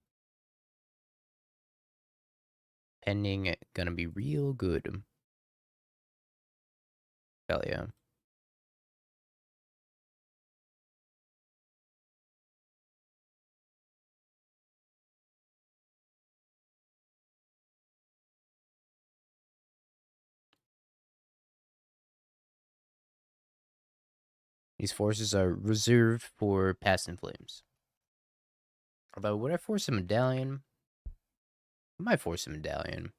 Pending, gonna be real good. Hell yeah. These forces are reserved for Past in Flames. Although, would I force a medallion? I might force a medallion.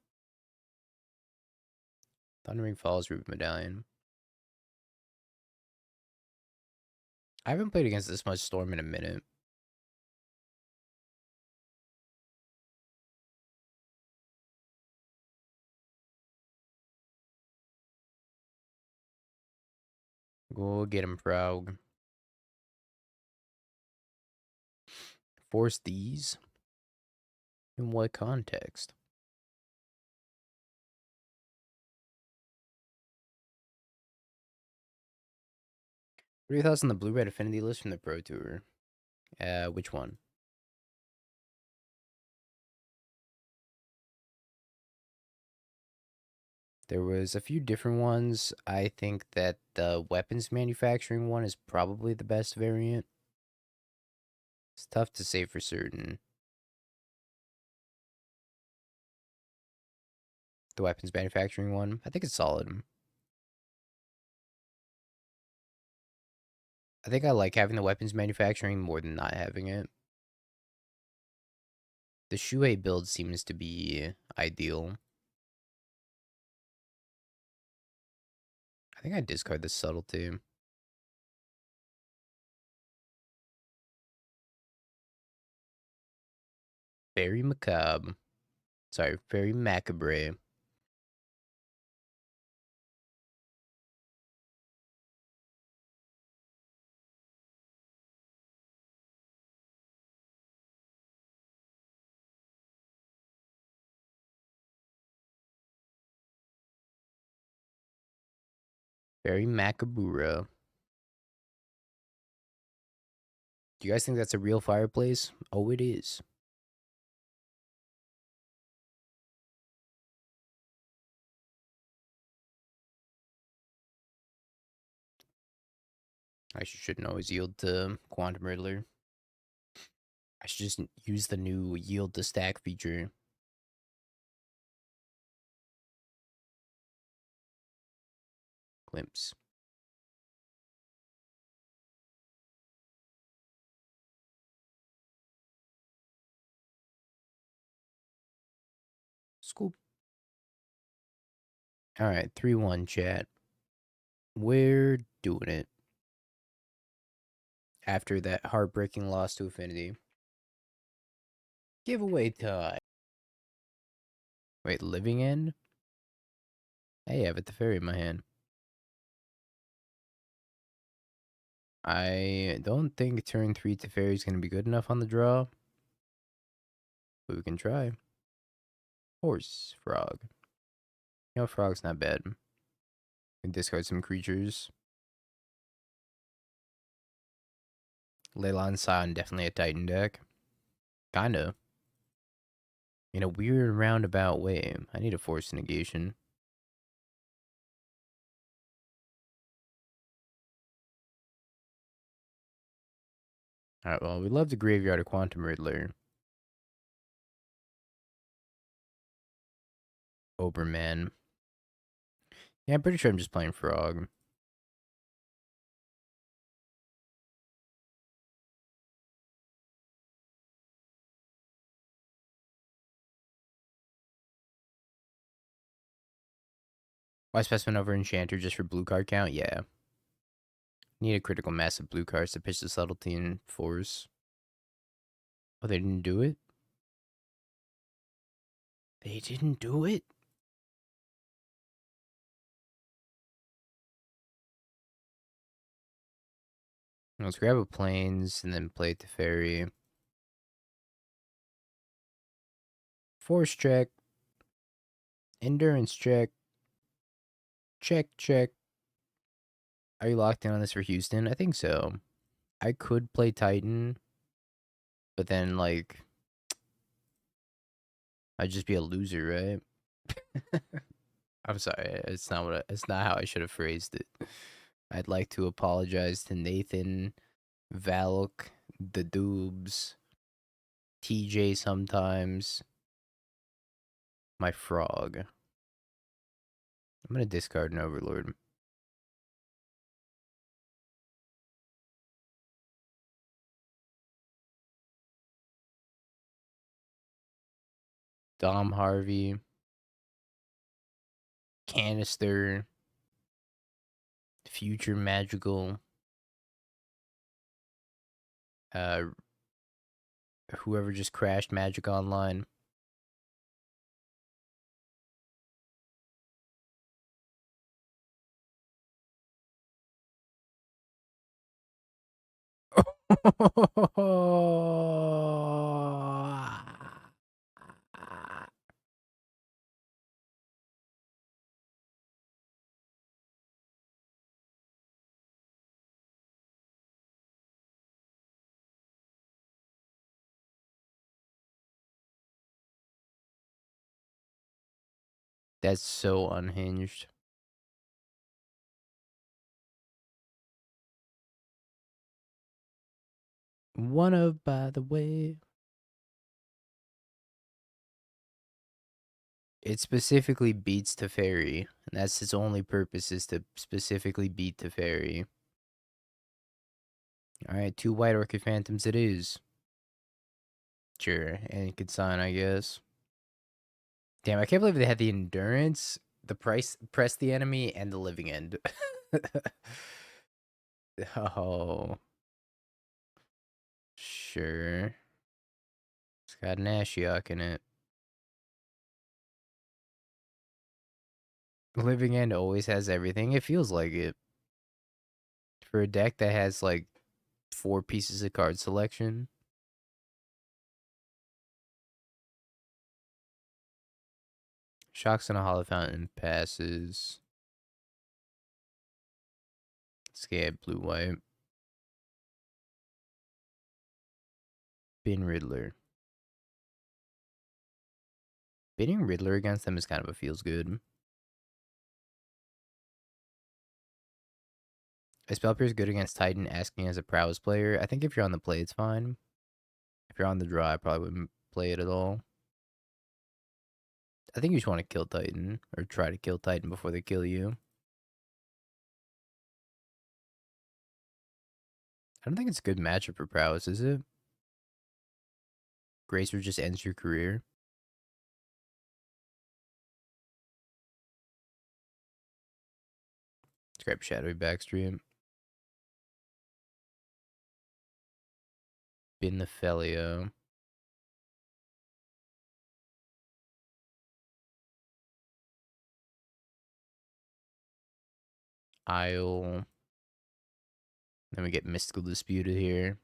Thundering Falls, Ruby Medallion. I haven't played against this much Storm in a minute. Go get him, Prague. Force these? In what context? 30,000 thoughts on the blue-red affinity list from the Pro Tour? Which one? There was a few different ones. I think that the weapons manufacturing one is probably the best variant. It's tough to say for certain. The weapons manufacturing one, I think it's solid. I think I like having the weapons manufacturing more than not having it. The Shuei build seems to be ideal. I think I discard the subtlety. Very macabre. Sorry, very macabre. Very macabura. Do you guys think that's a real fireplace? Oh, it is. I shouldn't always yield to Quantum Riddler. I should just use the new yield to stack feature. Glimpse. Scoop. Alright, 3-1 chat. We're doing it. After that heartbreaking loss to Affinity. Giveaway time. Wait, Living End? I have it, the fairy in my hand. I don't think turn 3 Teferi is going to be good enough on the draw. But we can try. Horse, frog. You know, frog's not bad. We can discard some creatures. Leyline Scion, definitely a Titan deck. Kinda. In a weird roundabout way. I need a force negation. Alright, well, we love the graveyard of Quantum Riddler. Oberman. Yeah, I'm pretty sure I'm just playing Frog. Why specimen over enchanter just for blue card count? Yeah. Need a critical mass of blue cards to pitch the subtlety and force. Oh, they didn't do it? They didn't do it? Let's grab a plains and then play the fairy. Force check. Endurance check. Check, check. Are you locked in on this for Houston? I think so. I could play Titan, but then, like, I'd just be a loser, right? I'm sorry. It's not it's not how I should have phrased it. I'd like to apologize to Nathan, Valk, the Doobs, TJ sometimes, my frog. I'm gonna discard an Overlord. Dom Harvey, Canister, Future Magical, whoever just crashed Magic Online. That's so unhinged. One of, by the way. It specifically beats Teferi, and that's its only purpose, is to specifically beat Teferi. Alright, 2 white Orchid Phantoms it is. Sure, and you could sign, I guess. Damn, I can't believe they had the endurance, the press the enemy, and the living end. Oh, sure. It's got an Ashiok in it. Living end always has everything. It feels like it. For a deck that has like 4 pieces of card selection. Shocks in a Hollow Fountain passes. Scab blue white. Bin Riddler. Binning Riddler against them is kind of a feels good. A spell appears good against Titan, asking as a prowess player. I think if you're on the play, it's fine. If you're on the draw, I probably wouldn't play it at all. I think you just want to kill Titan, or try to kill Titan before they kill you. I don't think it's a good matchup for prowess, is it? Gracer just ends your career. Let's grab Shadowy Backstream. Bin the Felio. Isle. Then we get Mystical Disputed here.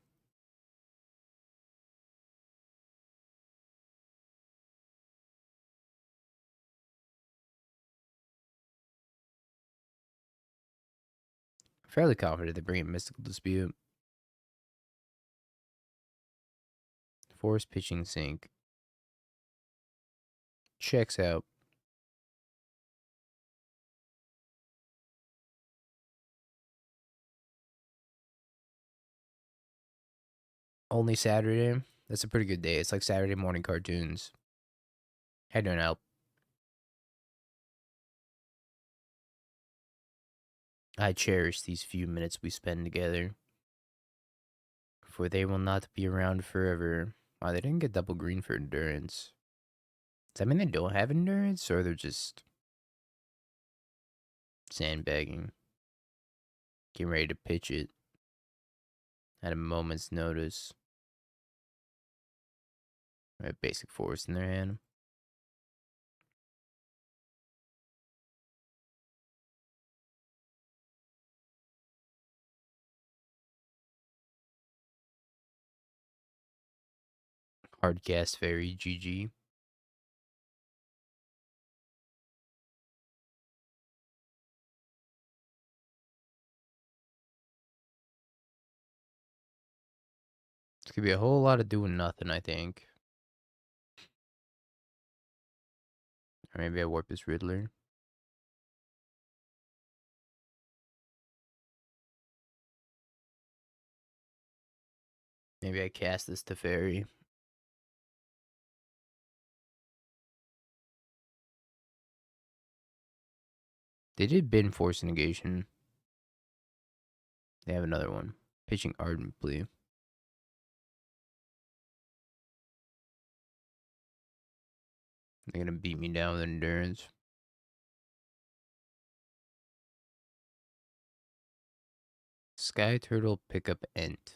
Fairly confident they bring in Mystical Dispute. Force Pitching Sink. Checks out. Only Saturday? That's a pretty good day. It's like Saturday morning cartoons. How you doing, Alp? I cherish these few minutes we spend together, for they will not be around forever. Wow, they didn't get double green for endurance. Does that mean they don't have endurance, or they're just... Sandbagging. Getting ready to pitch it. At a moment's notice. A basic force in their hand. Hard gas fairy, GG. It's gonna be a whole lot of doing nothing, I think. Or maybe I warp this Riddler. Maybe I cast this Teferi. They did bin Force Negation. They have another one. Pitching Ardent Plea. They're gonna beat me down with Endurance. Sky Turtle pickup Ent.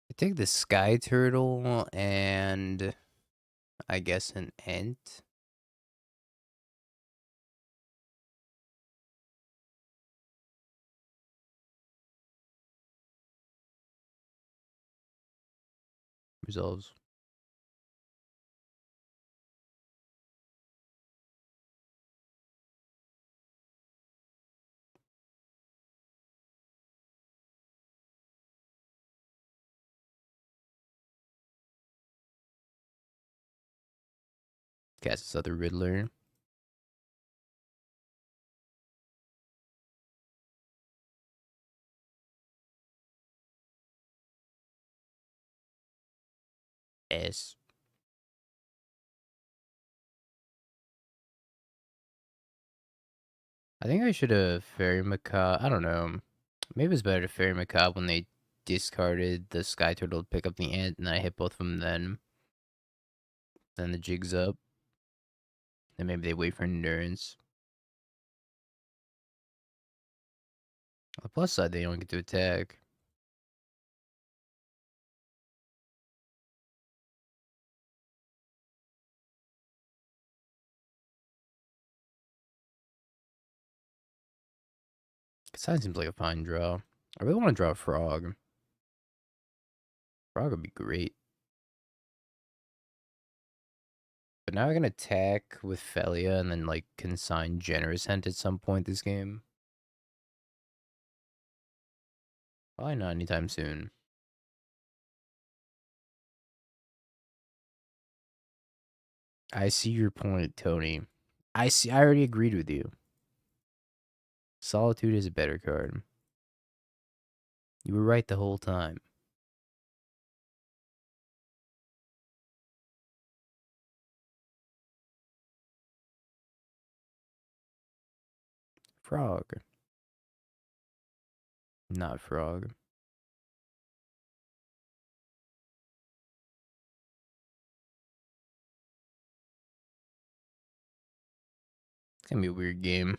I take the Sky Turtle and I guess an Ent. Resolves. Cast this other Riddler. S. I think I should have Fairy Macabre. I don't know. Maybe it's better to Fairy Macabre when they discarded the Sky Turtle to pick up the Ant, and I hit both of them then. Then the jig's up. Then maybe they wait for Endurance. On the plus side, they don't get to attack. Sign seems like a fine draw. I really want to draw a Frog. Frog would be great. But now I can attack with Felia and then, like, consign Generous Hint at some point this game. Probably not anytime soon. I see your point, Tony. I already agreed with you. Solitude is a better card. You were right the whole time. Frog. Not Frog. It's gonna be a weird game.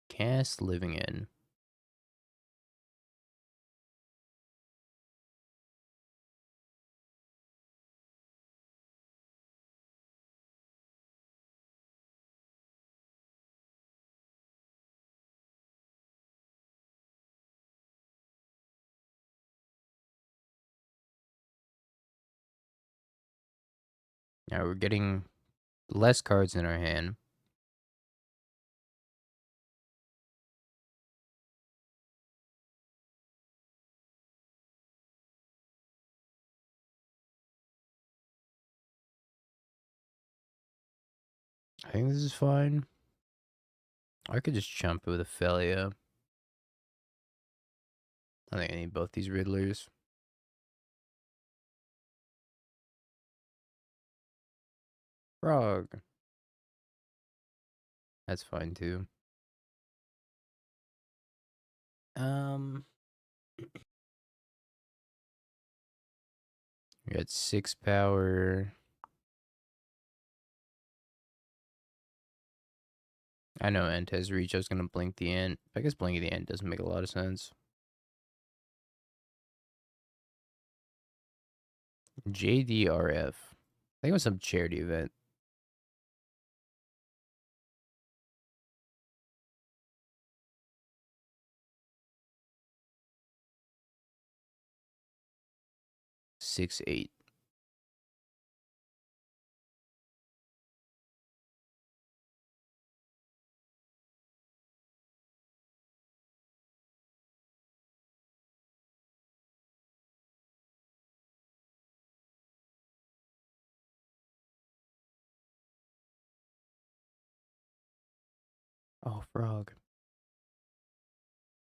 Cast Living In. Now we're getting less cards in our hand. I think this is fine. I could just chump it with Ophelia. I think I need both these Riddlers. Frog. That's fine too. We got 6 power. I know Ent has reach. I was gonna blink the Ent. I guess blinking the Ent doesn't make a lot of sense. JDRF. I think it was some charity event. Six, 8. Oh, Frog.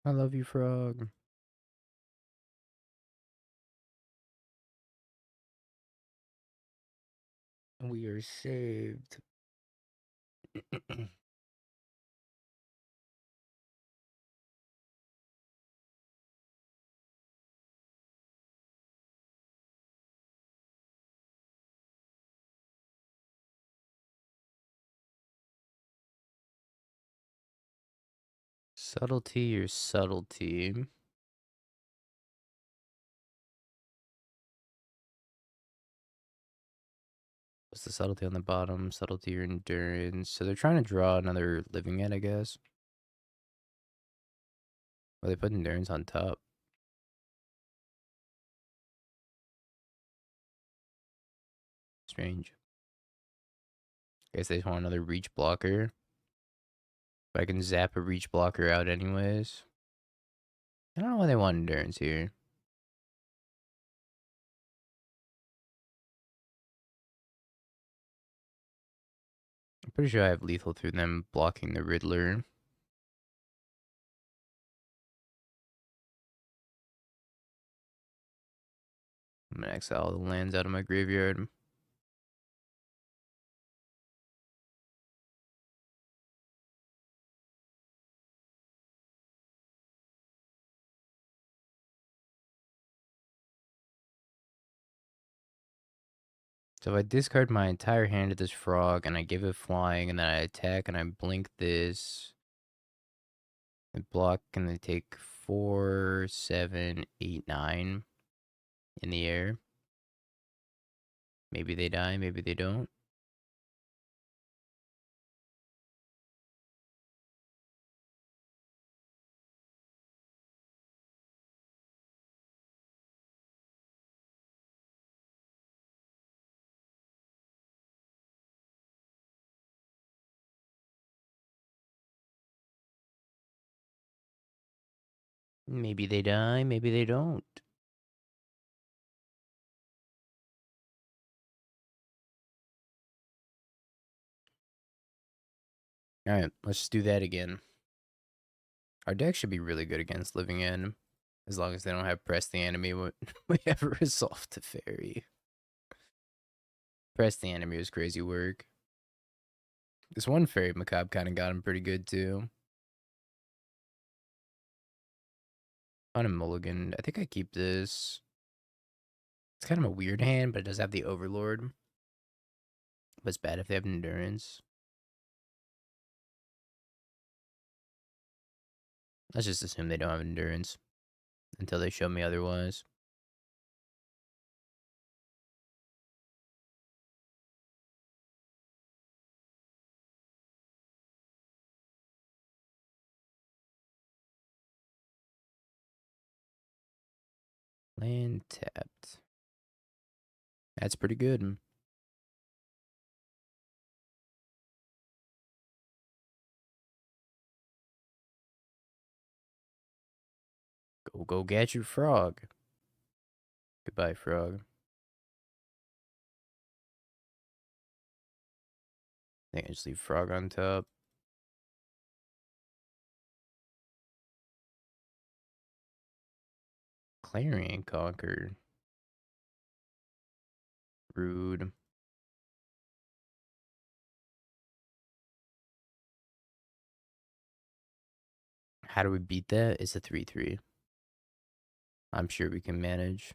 I love you, Frog. We are saved. Subtlety or subtlety? What's the subtlety on the bottom? Subtlety or endurance? So they're trying to draw another living Ent, I guess. Well, they put endurance on top. Strange. Guess they just want another reach blocker. But I can zap a reach blocker out anyways. I don't know why they want endurance here. I'm pretty sure I have lethal through them blocking the Riddler. I'm gonna exile all the lands out of my graveyard. So if I discard my entire hand to this frog and I give it flying and then I attack and I blink this, I block and they take 4, 7, 8, 9 in the air. Maybe they die, maybe they don't. Maybe they die, maybe they don't. Alright, let's do that again. Our deck should be really good against Living End. As long as they don't have Press the Enemy, we have Resolve to Fairy. Press the Enemy was crazy work. This one Fairy Macabre kind of got him pretty good too. On a mulligan, I think I keep this. It's kind of a weird hand, but it does have the Overlord. But it's bad if they have Endurance. Let's just assume they don't have Endurance until they show me otherwise. Land tapped. That's pretty good. Go get your frog. Goodbye, frog. think I just leave Frog on top. Clarion Conquer. Rude. How do we beat that? It's a 3-3. I'm sure we can manage.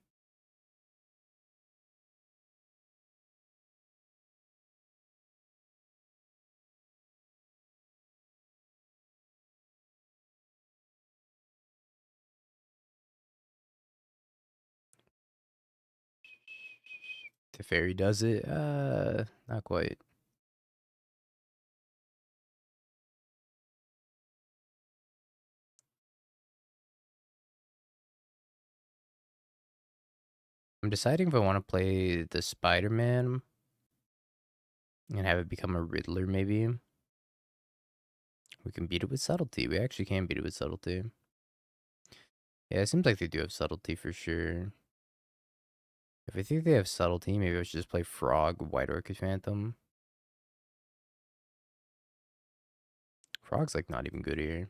Teferi does it? Not quite. I'm deciding if I want to play the Spider-Man and have it become a Riddler, maybe. We can beat it with subtlety. We actually can beat it with subtlety. Yeah, it seems like they do have subtlety for sure. If I think they have subtlety, maybe I should just play Frog, White Orchid Phantom. Frog's like not even good here.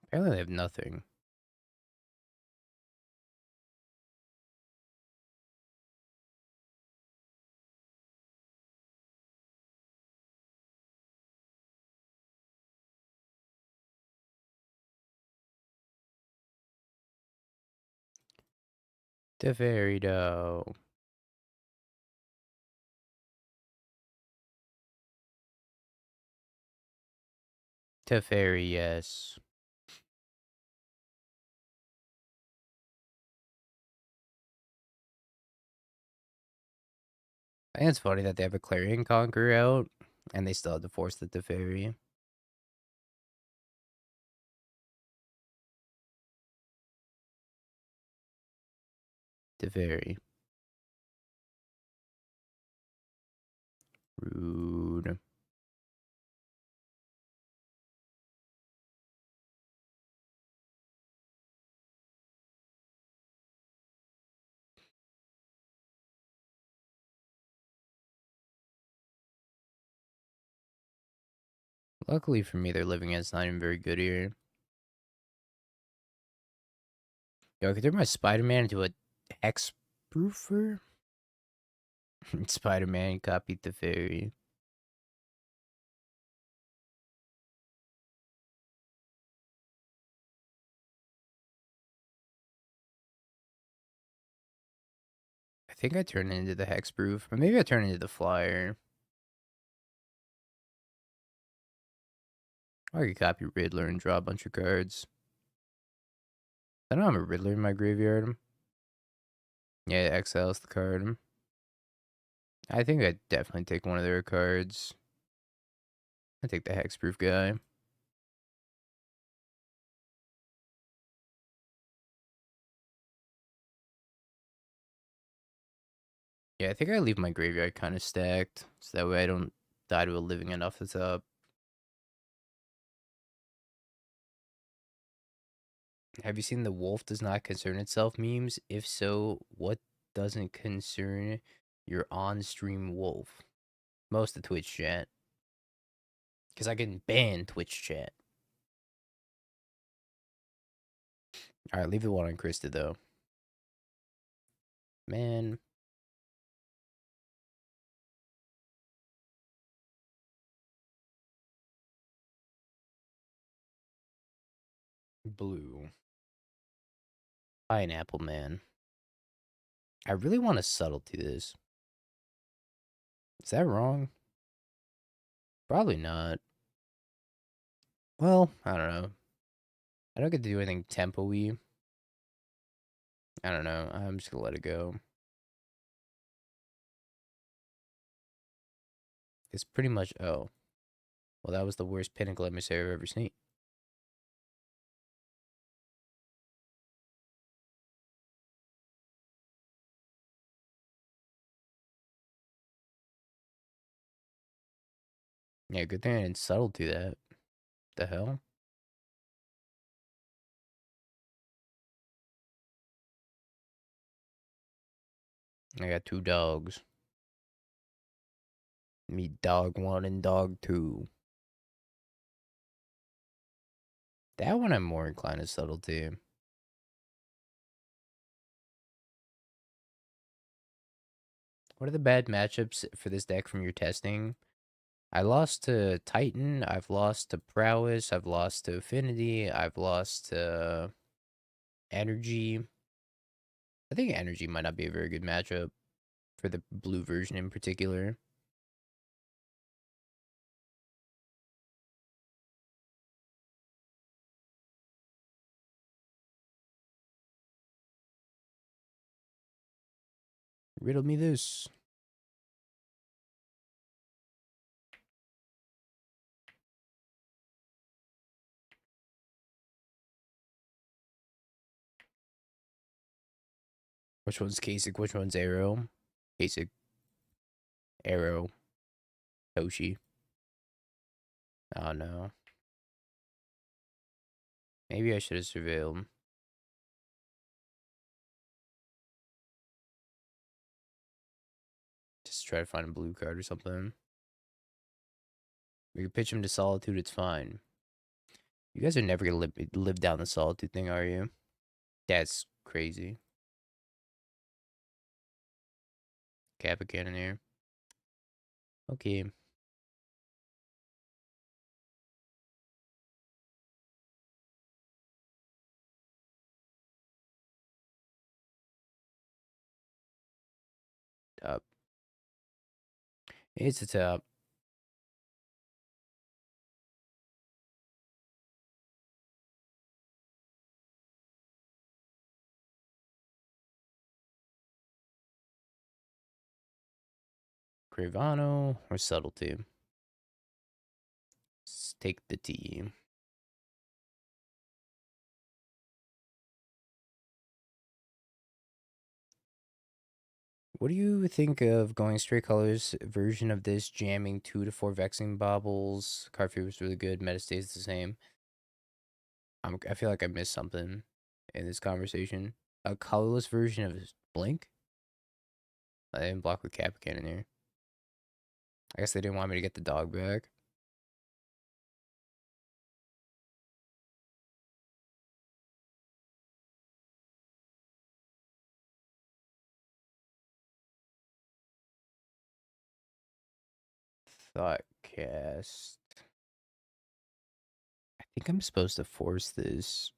Apparently they have nothing. Teferi though. Teferi, yes. I think it's funny that they have a Clarion Conqueror out, and they still have to force the Teferi. Teferi. Rude. Luckily for me, their living end's not even very good here. Yo, I could turn my Spider-Man into a Hexproofer? Spider-Man copied the fairy. I think I turned it into the Hexproof, but maybe I turned it into the Flyer. I could copy Riddler and draw a bunch of cards. I don't have a Riddler in my graveyard. Yeah, exiles the card. I think I'd definitely take one of their cards. I take the Hexproof guy. Yeah, I think I leave my graveyard kind of stacked, so that way I don't die to a living end off the top. Have you seen the wolf does not concern itself memes? If so, what doesn't concern your on-stream wolf? Most of Twitch chat. Because I can ban Twitch chat. Alright, leave the one on Krista, though. Man. Blue. Pineapple Man. I really want to subtlety this. Is that wrong? Probably not. Well, I don't know. I don't get to do anything tempo-y. I don't know. I'm just gonna let it go. It's pretty much... Oh. Well, that was the worst Pinnacle Emissary I've ever seen. Yeah, good thing I didn't subtle to that. The hell? I got 2 dogs. Me dog 1 and dog 2. That one I'm more inclined to subtle to. What are the bad matchups for this deck from your testing? I lost to Titan, I've lost to Prowess, I've lost to Affinity, I've lost to Energy. I think Energy might not be a very good matchup for the blue version in particular. Riddle me this. Which one's Kasich? Which one's Arrow? Kasich, Arrow, Toshi. Oh no. Maybe I should have surveilled. Just try to find a blue card or something. We can pitch him to Solitude, it's fine. You guys are never gonna live down the Solitude thing, are you? That's crazy. Kappa Cannoneer. Okay. Top. It's a top. Gravano or Subtlety? Let's take the T. What do you think of going straight colors version of this, jamming 2 to 4 Vexing Baubles? Card fear was really good. Meta stays the same. I feel like I missed something in this conversation. A colorless version of Blink? I didn't block with Kappa Cannoneer. I guess they didn't want me to get the dog back. Thoughtcast. I think I'm supposed to force this.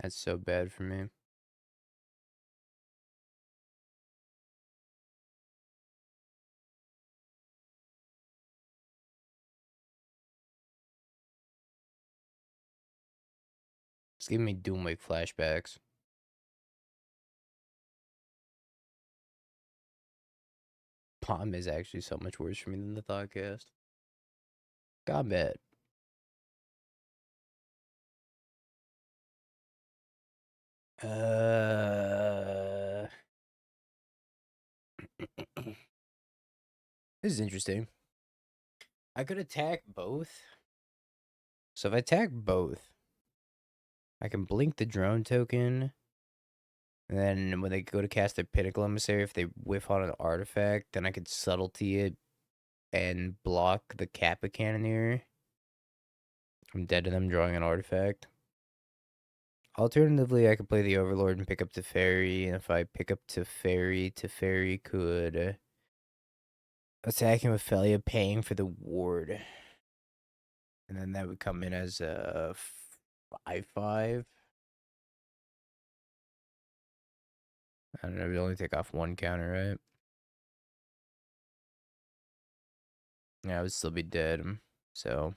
That's so bad for me. It's giving me Doomwake flashbacks. Palm is actually so much worse for me than the Thoughtcast. Combat. This is interesting. I could attack both. So if I attack both, I can blink the drone token. And then when they go to cast their Pinnacle Emissary, if they whiff on an artifact, then I could subtlety it and block the Kappa Cannoneer. I'm dead to them drawing an artifact. Alternatively, I could play the Overlord and pick up Teferi, and if I pick up Teferi could attack him with Felia, paying for the ward. And then that would come in as a 5/5. I don't know, we only take off 1 counter, right? Yeah, I would still be dead, so...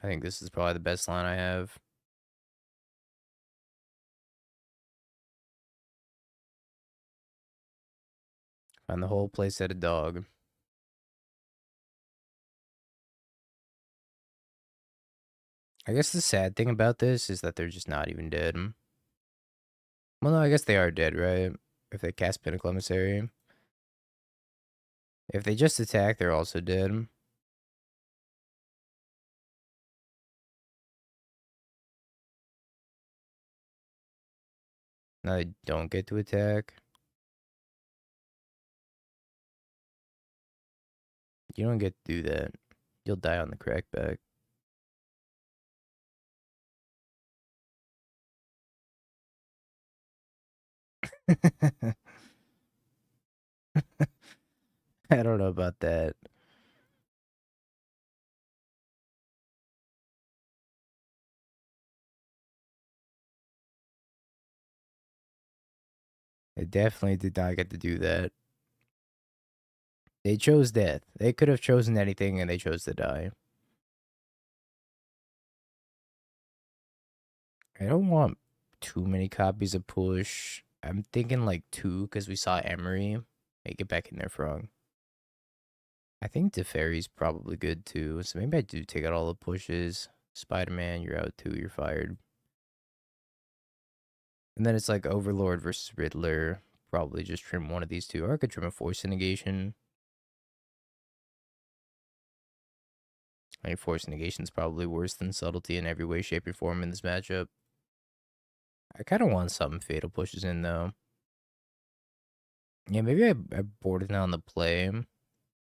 I think this is probably the best line I have. Find the whole place at a dog. I guess the sad thing about this is that they're just not even dead. Well, no, I guess they are dead, right? If they cast Pinnacle Emissary. If they just attack, they're also dead. Now they don't get to attack. You don't get to do that. You'll die on the crackback. I don't know about that. They definitely did not get to do that. They chose death. They could have chosen anything and they chose to die. I don't want too many copies of push. I'm thinking like 2 because we saw Emery. Hey, get back in there, Frog. I think Teferi's probably good too. So maybe I do take out all the pushes. Spider-Man, you're out too. You're fired. And then it's like Overlord versus Riddler. Probably just trim one of these two. Or I could trim a Force Negation. I mean, Force Negation's probably worse than Subtlety in every way, shape, or form in this matchup. I kind of want some Fatal Pushes in, though. Yeah, maybe I board it on the play.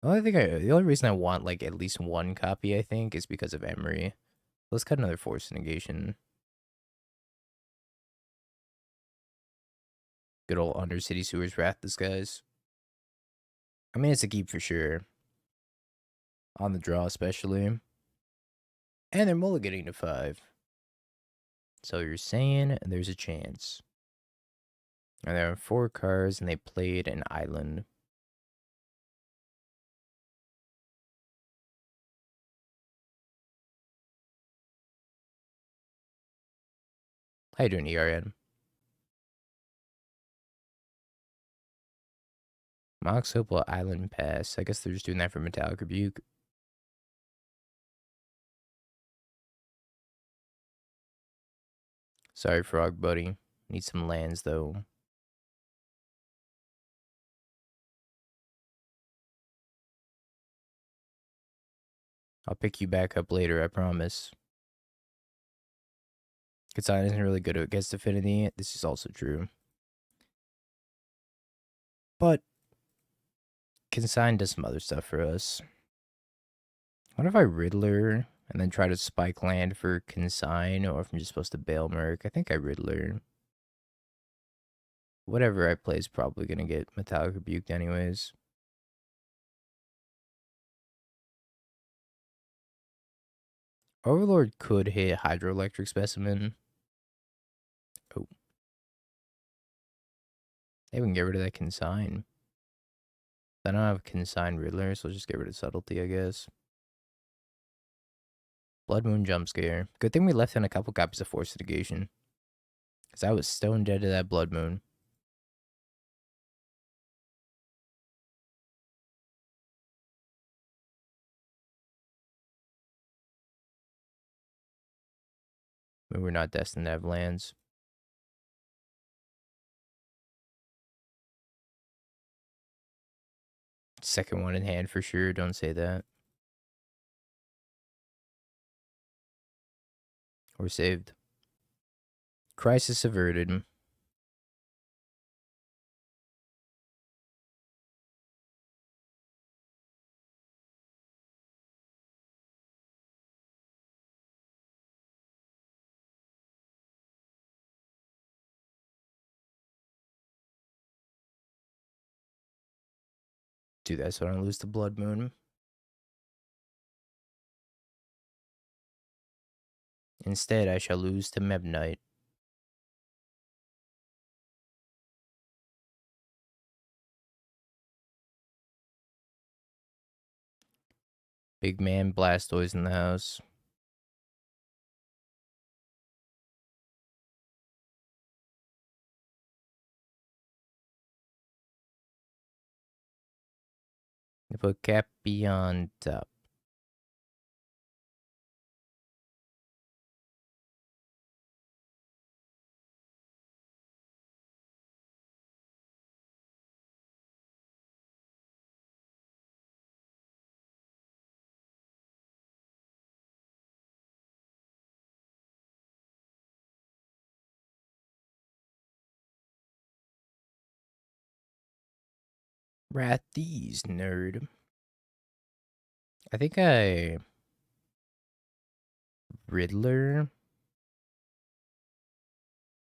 The only reason I want, like, at least one copy, I think, is because of Emery. Let's cut another Force Negation. Good old Undercity Sewers Wrath Disguise. I mean, it's a keep for sure. On the draw, especially. And they're mulliganing to 5. So you're saying there's a chance. And there are 4 cards, and they played an island. How you doing, ERN? Mox Opal Island Pass. I guess they're just doing that for Metallic Rebuke. Sorry, Frog Buddy. Need some lands, though. I'll pick you back up later, I promise. Katana isn't really good against Affinity. This is also true. But Consign does some other stuff for us. What if I Riddler and then try to spike land for Consign, or if I'm just supposed to bail Merc? I think I Riddler. Whatever I play is probably going to get Metallic Rebuked anyways. Overlord could hit Hydroelectric Specimen. Oh. Maybe we can get rid of that Consign. I don't have Consign Riddler, so I'll just get rid of Subtlety, I guess. Blood Moon Jump Scare. Good thing we left in a couple copies of Force Negation. Because I was stone dead to that Blood Moon. We were not destined to have lands. Second one in hand for sure, don't say that. We're saved. Crisis averted. Do that so I don't lose to Blood Moon. Instead, I shall lose to Mebnite. Big man Blastoise in the house. I put Cappy on top. Rathies, nerd. I think I Riddler,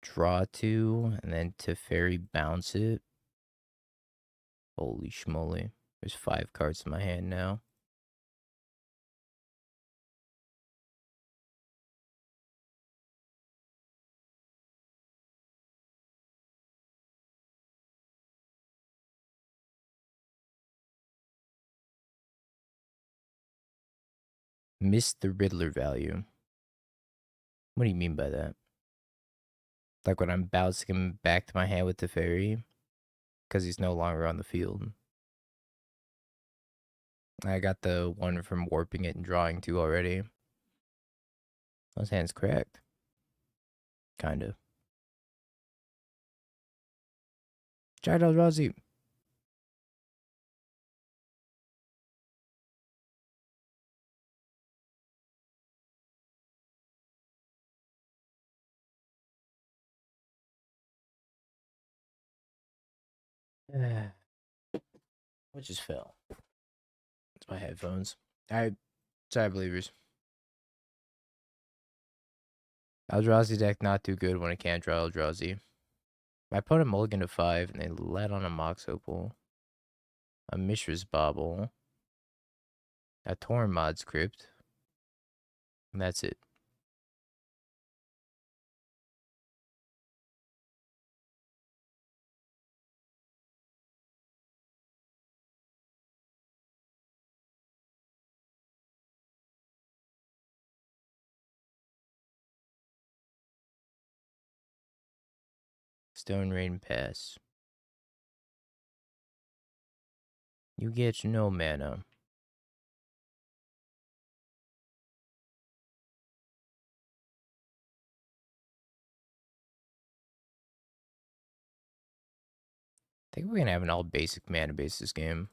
draw 2, and then Teferi bounce it. Holy schmoly. There's 5 cards in my hand now. Missed the Riddler value. What do you mean by that? Like when I'm bouncing him back to my hand with Teferi? Because he's no longer on the field. I got the one from warping it and drawing 2 already. Those hands cracked. Kinda. Child Eldrazi. What just fell? It's my headphones. Sorry, believers. Eldrazi deck not too good when it can't draw Eldrazi. My opponent mulliganed to 5 and they let on a Mox Opal, a Mishra's Bauble, a Torn Mod's Crypt, and that's it. Stone Rain Pass. You get no mana. I think we're gonna have an all basic mana base this game.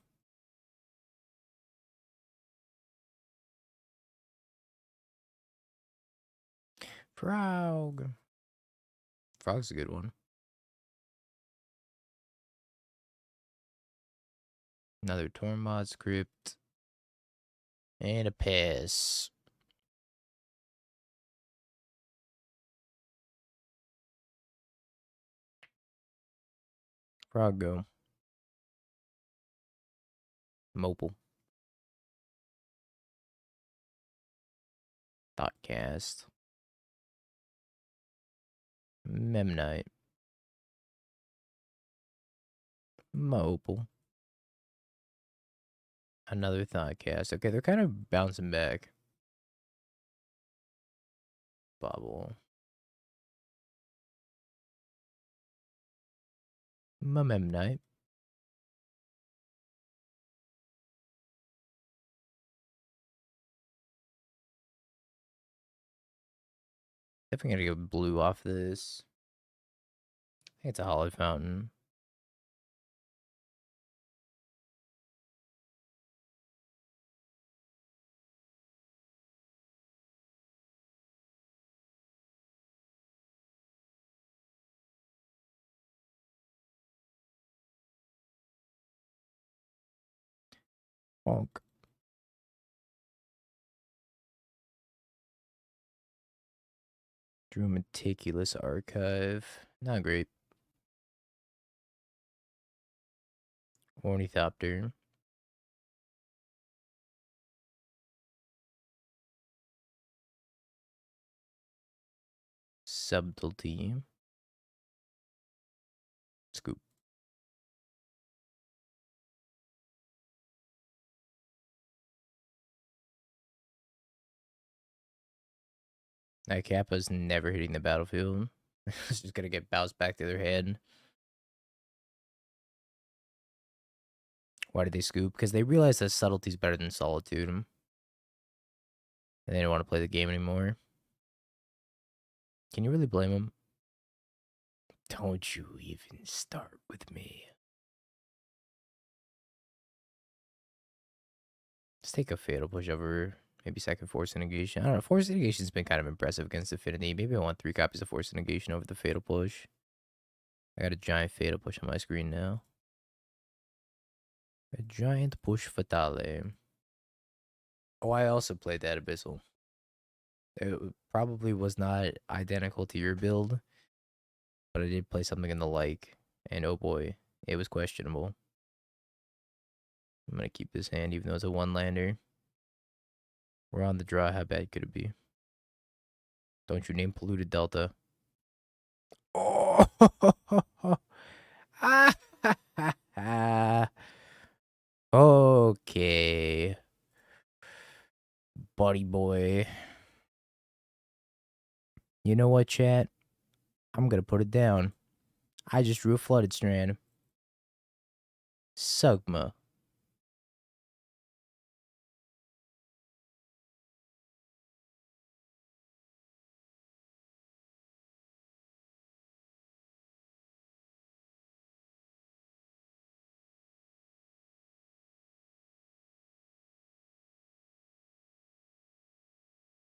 Frog. Frog's a good one. Another Tormod script. And a pass. Frog go. Mopal. Thoughtcast. Memnite. Mopal. Another Thoughtcast. Okay, they're kind of bouncing back. Bobble. Memnite. Definitely gonna go blue off this. I think it's a Hollow Fountain. Bonk. Drew Meticulous Archive. Not great. Ornithopter. Subtlety. Scoop. That Kappa's never hitting the battlefield. It's just gonna get bounced back to their head. Why did they scoop? Because they realized that subtlety's better than solitude. And they didn't want to play the game anymore. Can you really blame them? Don't you even start with me. Let's take a fatal push over maybe second Force Negation. I don't know. Force Negation's been kind of impressive against Affinity. Maybe I want 3 copies of Force Negation over the fatal push. I got a giant fatal push on my screen now. A giant push fatale. Oh, I also played that Abyssal. It probably was not identical to your build, but I did play something in the like, and oh boy, it was questionable. I'm gonna keep this hand even though it's a one-lander. We're on the draw, how bad could it be? Don't you name Polluted Delta. Oh! Okay. Buddy boy. You know what, chat? I'm gonna put it down. I just drew a Flooded Strand. Sugma.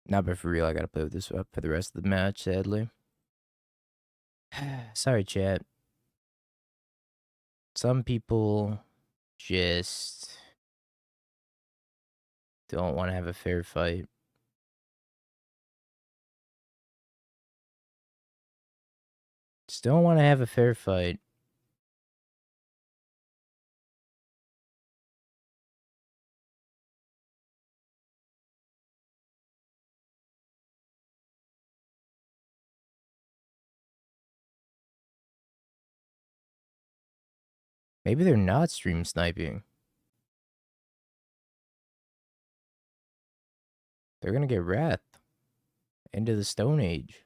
Not but for real, I gotta play with this up for the rest of the match, sadly. Sorry, chat. Some people just don't want to have a fair fight. Just don't want to have a fair fight. Maybe they're not stream sniping. They're gonna get Wrath. Into the Stone Age.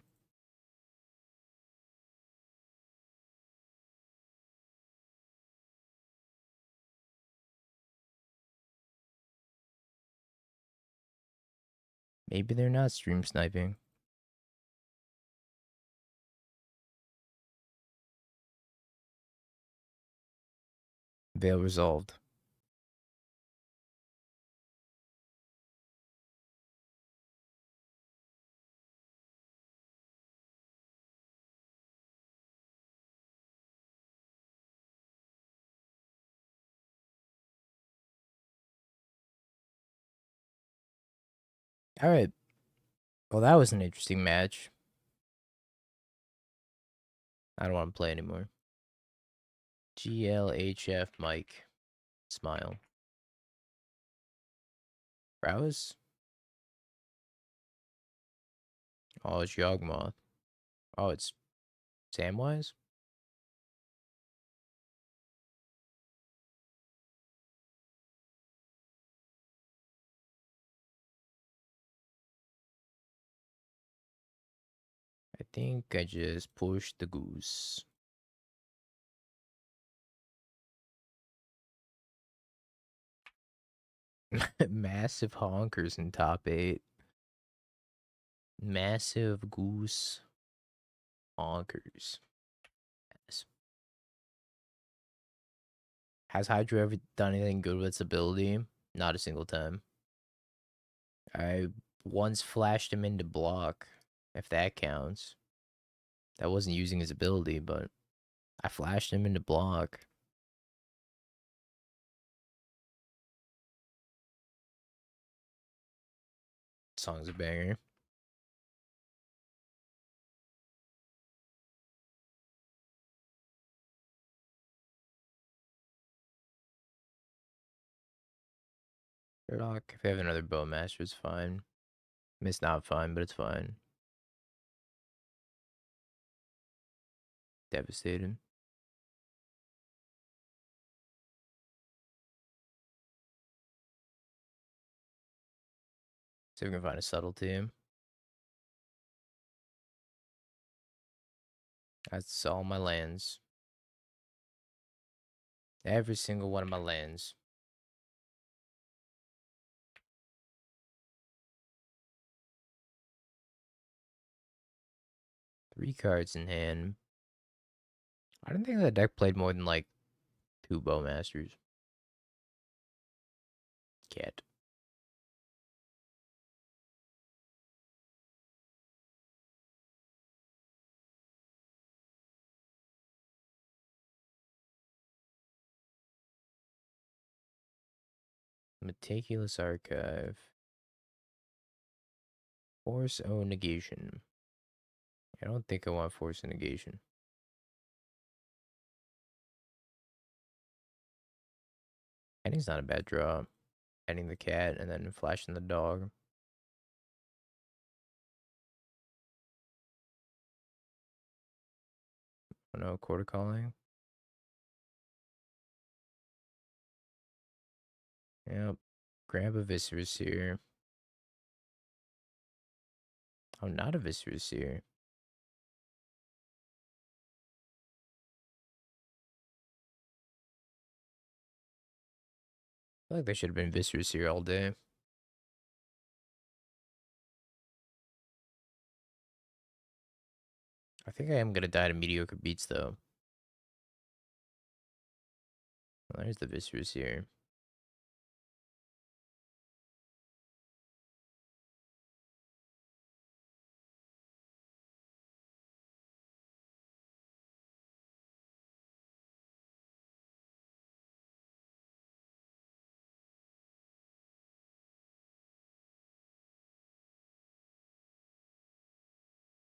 Maybe they're not stream sniping. Veil resolved. Alright. Well, that was an interesting match. I don't want to play anymore. GLHF Mike. Smile. Browse? Oh, it's Yawgmoth. Oh, it's Samwise? I think I just pushed the goose. Massive honkers in top 8. Massive goose honkers. Yes. Has Hydra ever done anything good with its ability? Not a single time. I once flashed him into block, if that counts. That wasn't using his ability, but I flashed him into block. Song's a banger. If we have another Bowmaster, it's fine. It's not fine, but it's fine. Devastated. See if we can find a subtlety. That's all my lands. Every single one of my lands. Three cards in hand. I don't think that deck played more than like 2 Bowmasters. Cat. Meticulous Archive. Force O Negation. I don't think I want Force O Negation. Petting's not a bad draw. Petting the cat and then flashing the dog. Oh no, quarter calling. Yep. Grab a Viscerous here. Oh, not a Viscerous here. I feel like they should have been Viscerous here all day. I think I am going to die to mediocre beats, though. Well, there's the Viscerous here.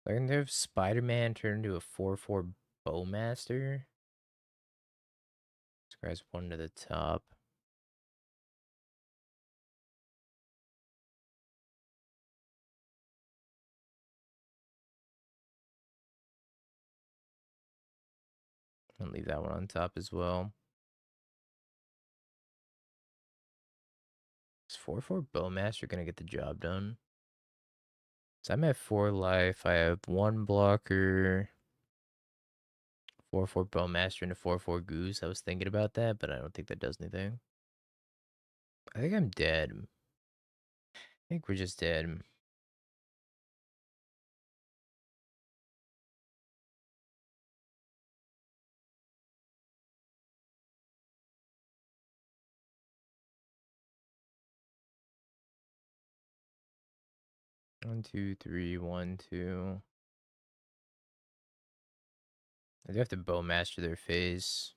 They're going to have Spider-Man turn into a 4/4 Bowmaster. This guy's one to the top. I'll leave that one on top as well. Is 4/4 Bowmaster going to get the job done? So I'm at 4 life. I have 1 blocker. 4/4 Bowmaster and a 4/4 Goose. I was thinking about that, but I don't think that does anything. I think I'm dead. I think we're just dead. One, two, three, 1, 2. I do have to Bowmaster their face.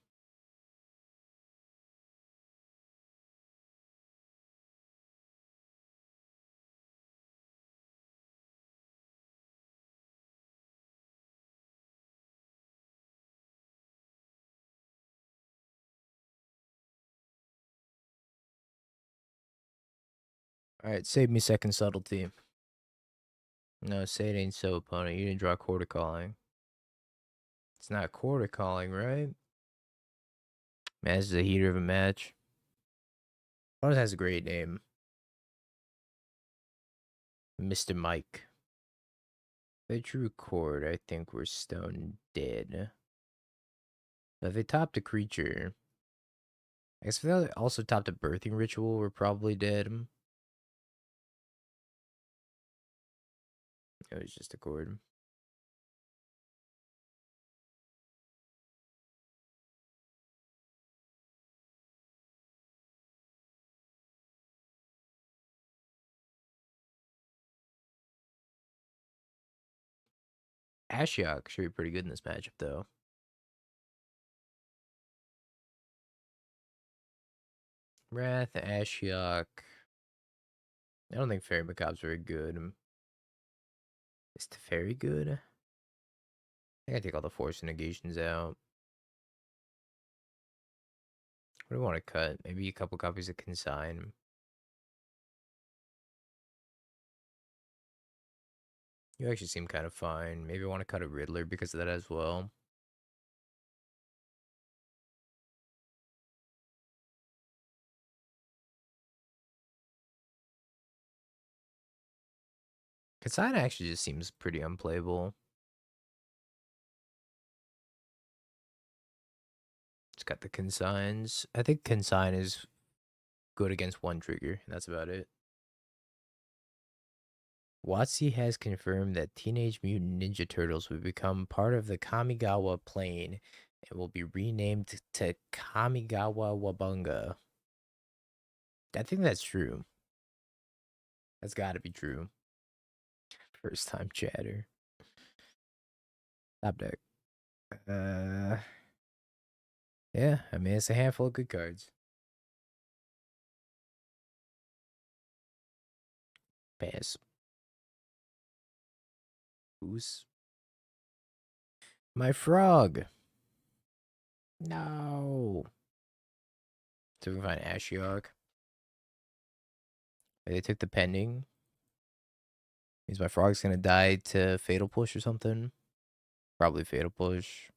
Alright, save me second subtlety. No, say it ain't so, opponent. You didn't draw quarter calling. It's not quarter calling, right? Man, this is a heater of a match. Opponent has a great name. Mr. Mike. They drew cord. I think we're stone dead. But if they topped a creature, I guess if they also topped a birthing ritual, we're probably dead. It was just a cord. Ashiok should be pretty good in this matchup, though. Wrath, Ashiok. I don't think Fairy Macabre's very good. Is Teferi good? I think I take all the force negations out. What do I want to cut? Maybe a couple copies of Consign. You actually seem kind of fine. Maybe I want to cut a Riddler because of that as well. Consign actually just seems pretty unplayable. It's got the Consigns. I think Consign is good against one trigger, and that's about it. WotC has confirmed that Teenage Mutant Ninja Turtles will become part of the Kamigawa plane and will be renamed to Kamigawa Wabunga. I think that's true. That's got to be true. First time chatter. Top deck. Yeah, I mean, it's a handful of good cards. Pass. Goose. My frog. No. So we can find Ashiok. They took the pending. Means my frog's gonna die to Fatal Push or something. Probably Fatal Push.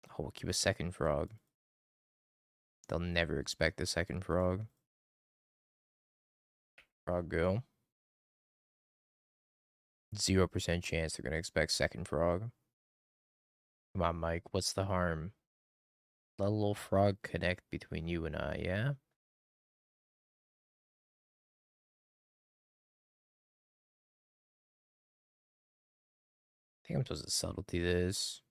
Oh, we'll keep a second frog. They'll never expect the second frog. Frog go. 0% chance they're gonna expect second frog. Come on, Mike. What's the harm? Let a little frog connect between you and I, yeah? I think I'm supposed to subtlety this.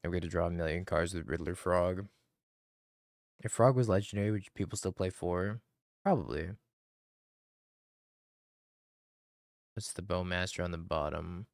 I'm going to draw a million cards with Riddler Frog. If Frog was legendary, would people still play 4? Probably. What's the Bowmaster on the bottom?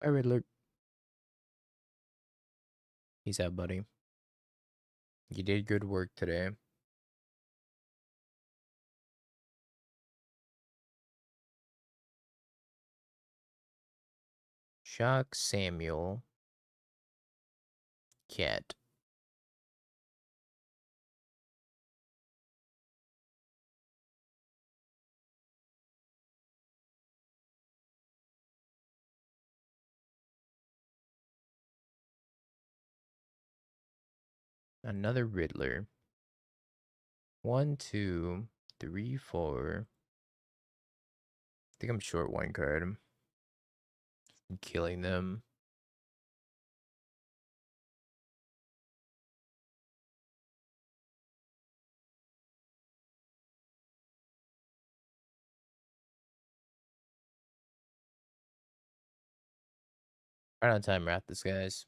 Hi, Riddler. He's out, buddy. You did good work today. Shock Samuel. Cat. Another Riddler. 1, 2, 3, 4. I think I'm short 1 card. I'm killing them. Right on time, wrap this, guys.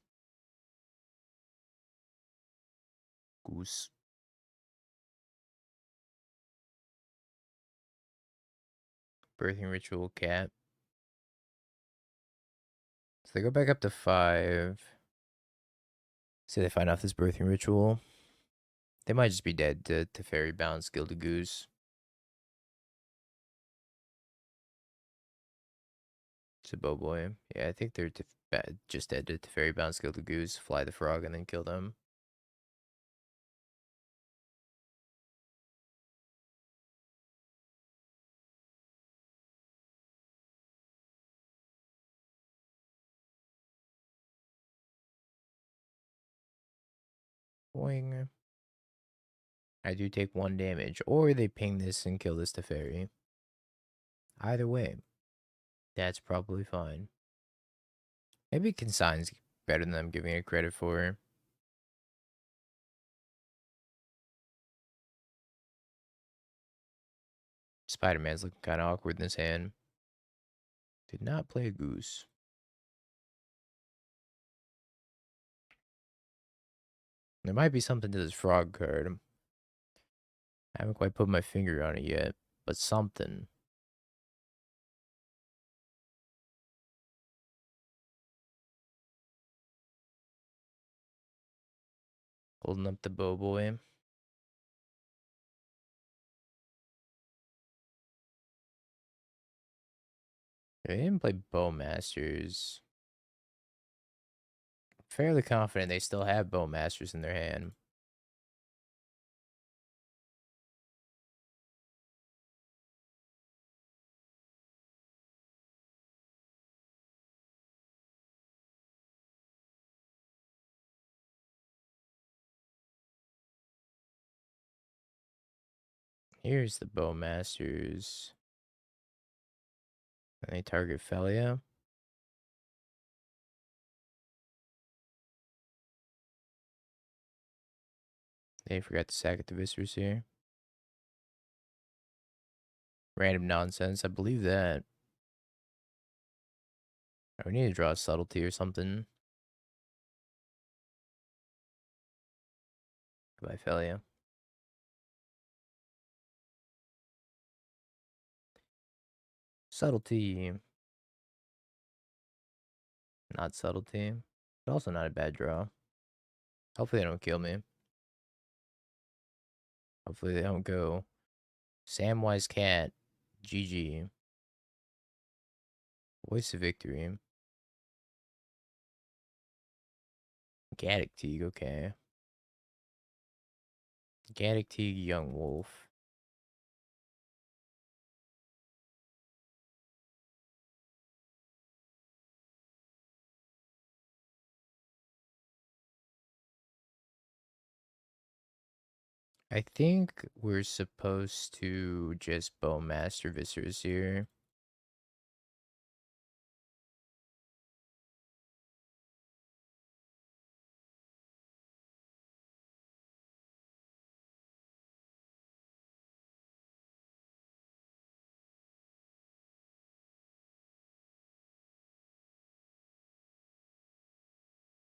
Goose. Birthing Ritual, Cat. So they go back up to 5. Say they find out this Birthing Ritual. They might just be dead to Fairy Bounce, Gilded Goose. It's a Boy. Yeah, I think they're just dead to Fairy Bounce, Gilded Goose, Fly the Frog, and then kill them. Boing. I do take 1 damage. Or they ping this and kill this Teferi. Either way, that's probably fine. Maybe Consign's better than I'm giving it credit for. Spider-Man's looking kind of awkward in this hand. Did not play a goose. There might be something to this frog card. I haven't quite put my finger on it yet, but something. Holding up the Boy. They didn't play Bowmasters. Fairly confident they still have Bowmasters in their hand. Here's the Bowmasters. And they target Felia. They forgot to sack at the Viscers here. Random nonsense. I believe that. We need to draw a subtlety or something. Goodbye, failure. Subtlety. Not subtlety. But also not a bad draw. Hopefully they don't kill me. Hopefully they don't go Samwise Cat. GG. Voice of Victory. Gaddock Teague, okay. Gaddock Teague, Young Wolf. I think we're supposed to just Bowmaster Viscers here.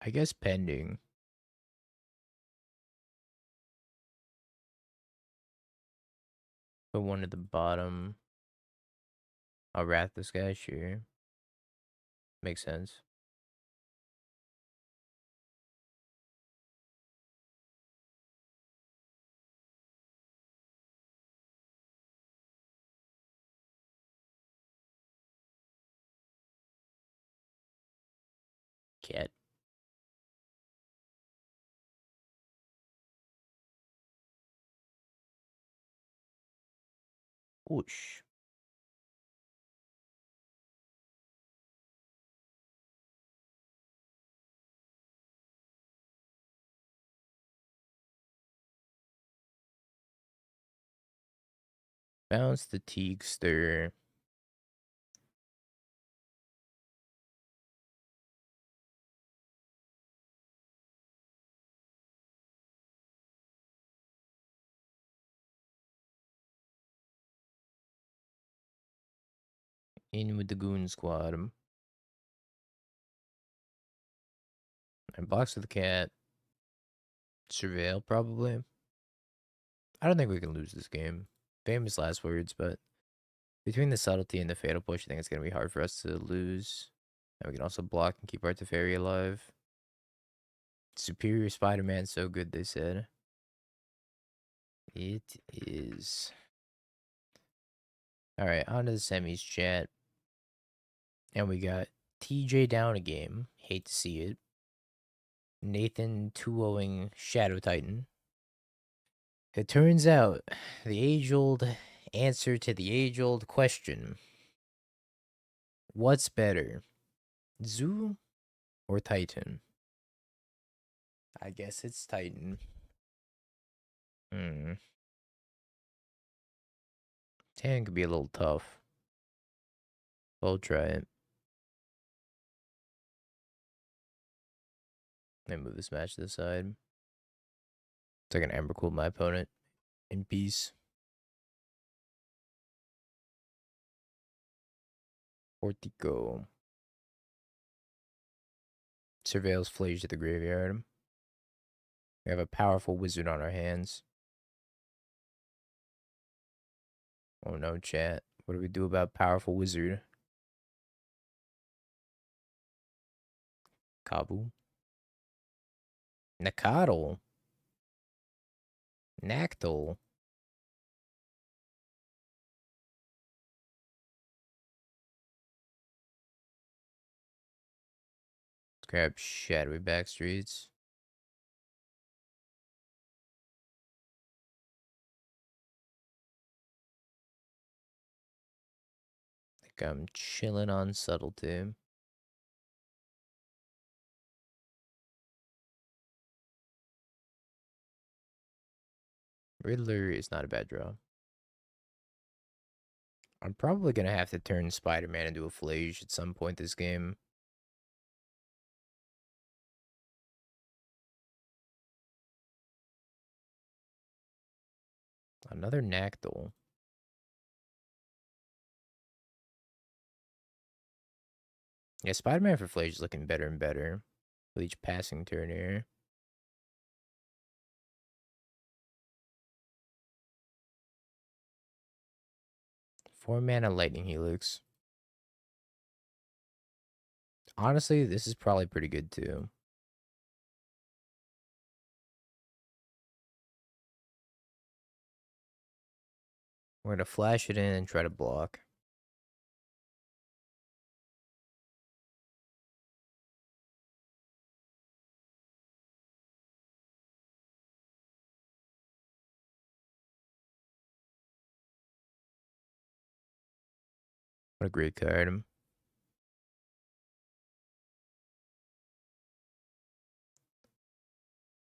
I guess pending. Put one at the bottom. I'll wrath this guy, sure. Makes sense. Cat. Whoosh. Bounce the Teagster. In with the Goon Squad. And box with the cat. Surveil, probably. I don't think we can lose this game. Famous last words, but between the subtlety and the fatal push, I think it's going to be hard for us to lose. And we can also block and keep our Teferi alive. Superior Spider-Man, so good, they said. It is. Alright, on to the semis, chat. And we got TJ down a game. Hate to see it. Nathan 2-0ing Shadow Titan. It turns out the age-old answer to the age-old question. What's better, Zoo or Titan? I guess it's Titan. 10 could be a little tough. We'll try it. Let me move this match to the side. So I can Ember Cool my opponent in peace. Portico. Surveils Flage to the graveyard. We have a powerful wizard on our hands. Oh no, chat. What do we do about powerful wizard? Kabu. Nakadal. Nactal. Let's grab Shadowy Backstreets. I think I'm chilling on Subtlety. Riddler is not a bad draw. I'm probably going to have to turn Spider-Man into a Flage at some point this game. Another Nactal. Yeah, Spider-Man for Flage is looking better and better with each passing turn here. Four mana Lightning Helix. Honestly, this is probably pretty good too. We're gonna flash it in and try to block. What a great card. A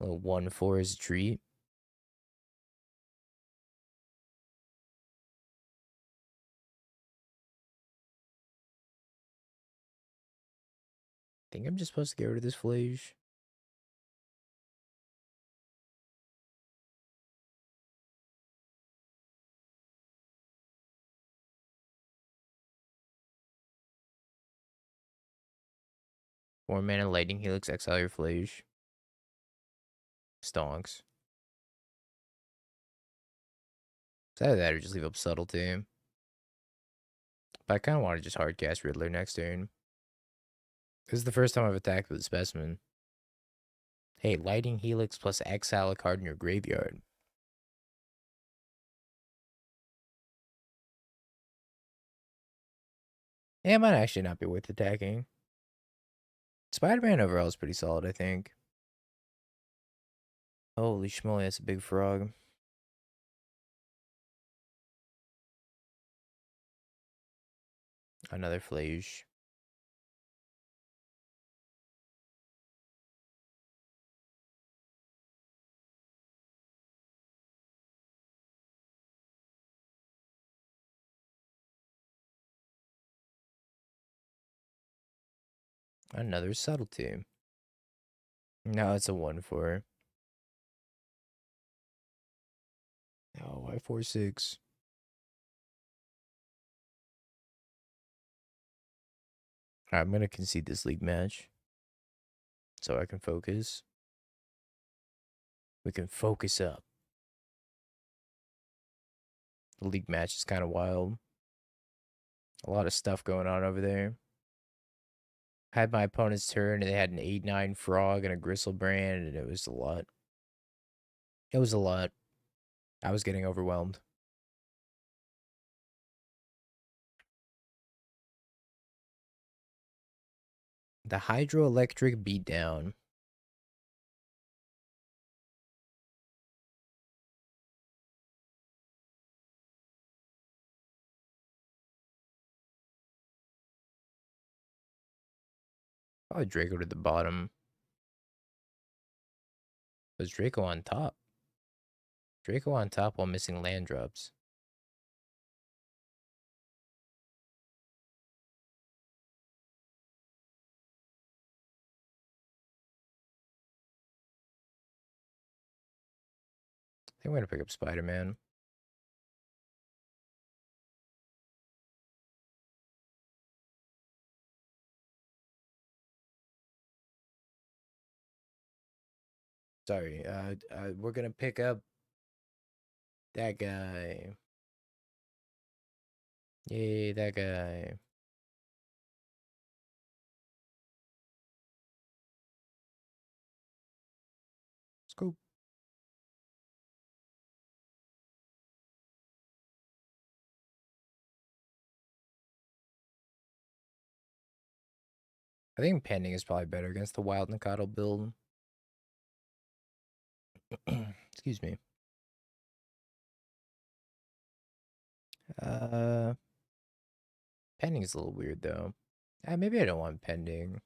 little 1/4 is a treat. I think I'm just supposed to get rid of this Flage. Four mana Lightning Helix, exile your Flage. Stonks. It's either that or just leave up Subtlety. But I kind of want to just hardcast Riddler next turn. This is the first time I've attacked with a Specimen. Hey, Lightning Helix plus exile a card in your graveyard. Yeah, it might actually not be worth attacking. Spider-Man overall is pretty solid, I think. Holy schmoly, that's a big frog. Another Flage. Another Subtlety. No, it's a 1/4. Oh, why 4/6? Alright, I'm gonna concede this league match. So I can focus. We can focus up. The league match is kind of wild. A lot of stuff going on over there. Had my opponent's turn and they had an 8/9 frog and a Gristlebrand, and it was a lot. It was a lot. I was getting overwhelmed. The Hydroelectric Beatdown. Probably Draco to the bottom. Was Draco on top? Draco on top while missing land drops. I think we're gonna pick up Spider-Man. Sorry, we're gonna pick up that guy. Yay, that guy. Scoop. I think Pending is probably better against the Wild Nikado build. Excuse me. Pending is a little weird though. Maybe I don't want Pending.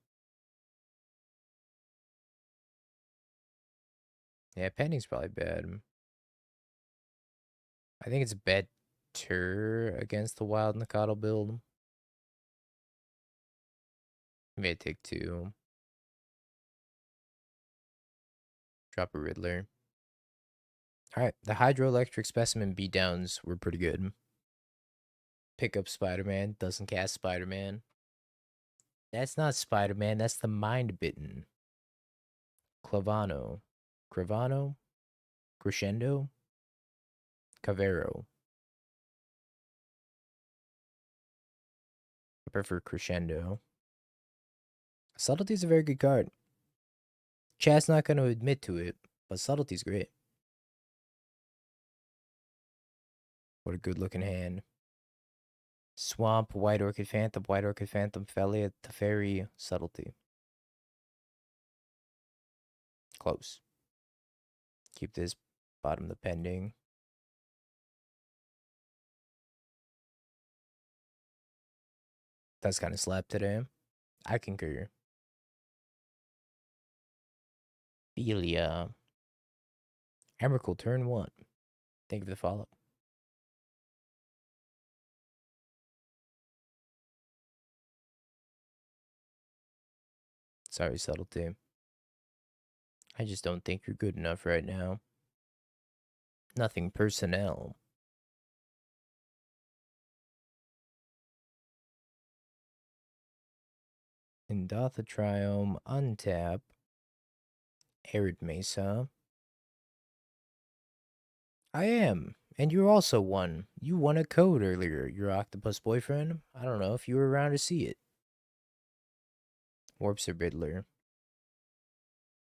Yeah, Pending's probably bad. I think it's better against the Wild Nikado build. Maybe I take 2. Drop a Riddler. Alright, the Hydroelectric Specimen beatdowns were pretty good. Pick up Spider-Man, doesn't cast Spider-Man. That's not Spider-Man, that's the Mind-Bitten. Clavano. Cravano? Crescendo? Cavero. I prefer Crescendo. Subtlety's a very good card. Chat's not going to admit to it, but Subtlety's great. What a good looking hand. Swamp, White Orchid Phantom, Felia, Teferi, Subtlety. Close. Keep this bottom the pending. That's kind of slap today. I concur. Felia. Emrakul, turn 1. Thank you for the follow. Sorry, Subtlety. I just don't think you're good enough right now. Nothing personnel. Indatha Triome, untap. Arid Mesa. I am. And you're also one. You won a code earlier, your octopus boyfriend. I don't know if you were around to see it. Warpster Biddler.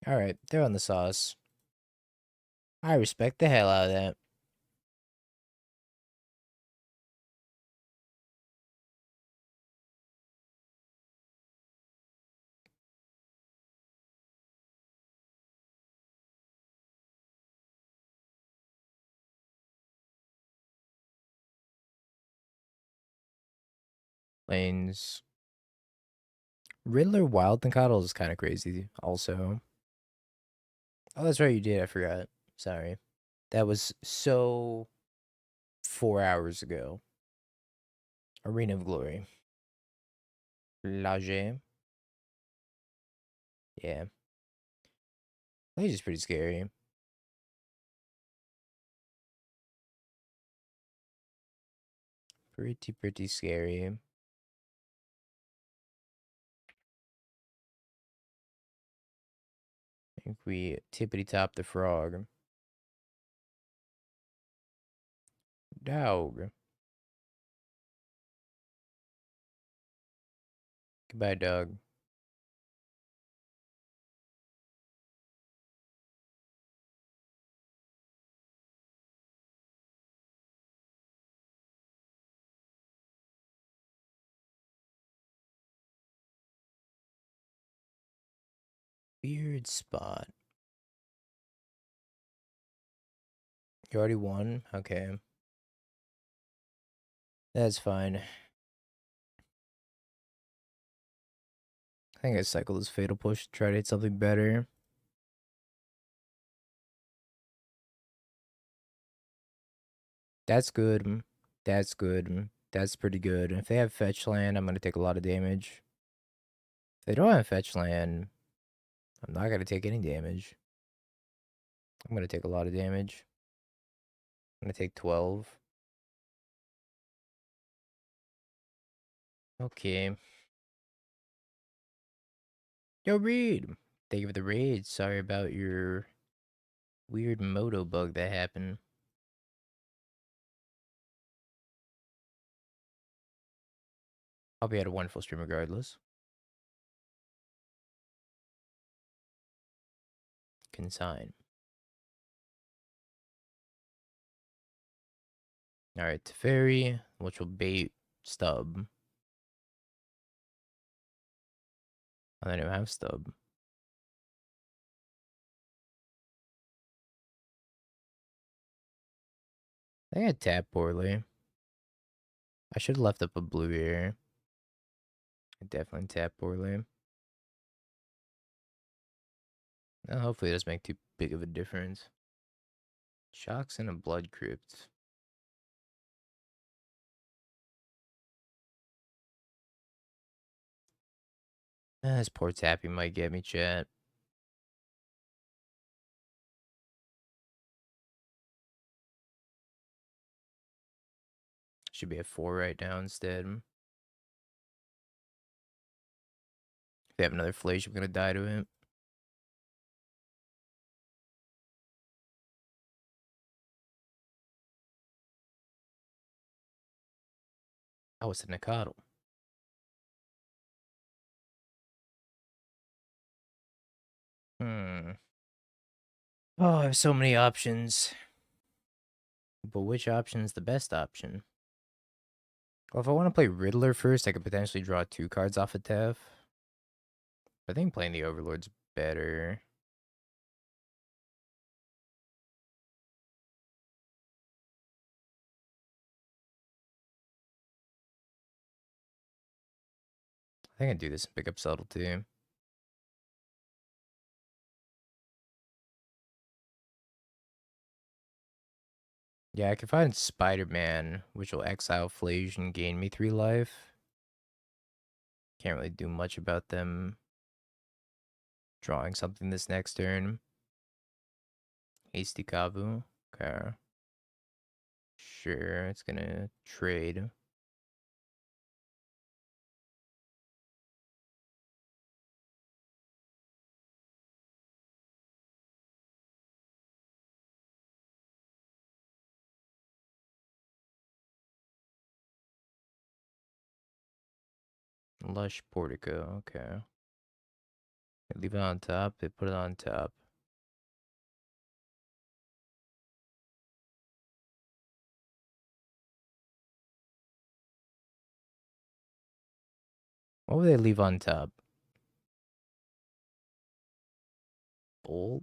Alright, they're on the sauce. I respect the hell out of that. Lanes. Riddler Wild and Coddle is kind of crazy, also. Oh, that's right, you did. I forgot. Sorry. That was so 4 hours ago. Arena of Glory. Lage. Yeah. Lage is pretty scary. Pretty scary. I think we tippity top the frog. Dog. Goodbye, dog. Weird spot. You already won? Okay. That's fine. I think I cycle this Fatal Push to try to hit something better. That's good. That's good. That's pretty good. If they have fetch land, I'm going to take a lot of damage. If they don't have fetch land, I'm not going to take any damage. I'm going to take a lot of damage. I'm going to take 12. Okay. Yo, Reed. Thank you for the raid. Sorry about your weird moto bug that happened. Hope you had a wonderful stream regardless. Consign. Alright, Teferi, which will bait Stub. I don't even have Stub. I think I tapped poorly. I should have left up a blue here. I definitely tapped poorly. Hopefully it doesn't make too big of a difference. Shocks and a Blood Crypt. This poor tapping might get me, chat. Should be at 4 right now instead. they have another Flash, I'm gonna die to it. Oh, it's a Nikado. Oh, I have so many options. But which option is the best option? Well, if I want to play Riddler first, I could potentially draw 2 cards off of Tef. I think playing the Overlord's better. I think I'd do this and pick up Subtlety. Yeah, I could find Spider-Man, which will exile Flage and gain me 3 life. Can't really do much about them drawing something this next turn. Hasty Kavu. Okay. Sure, it's gonna trade. Lush Portico, okay. They leave it on top, they put it on top. What would they leave on top? Bolt?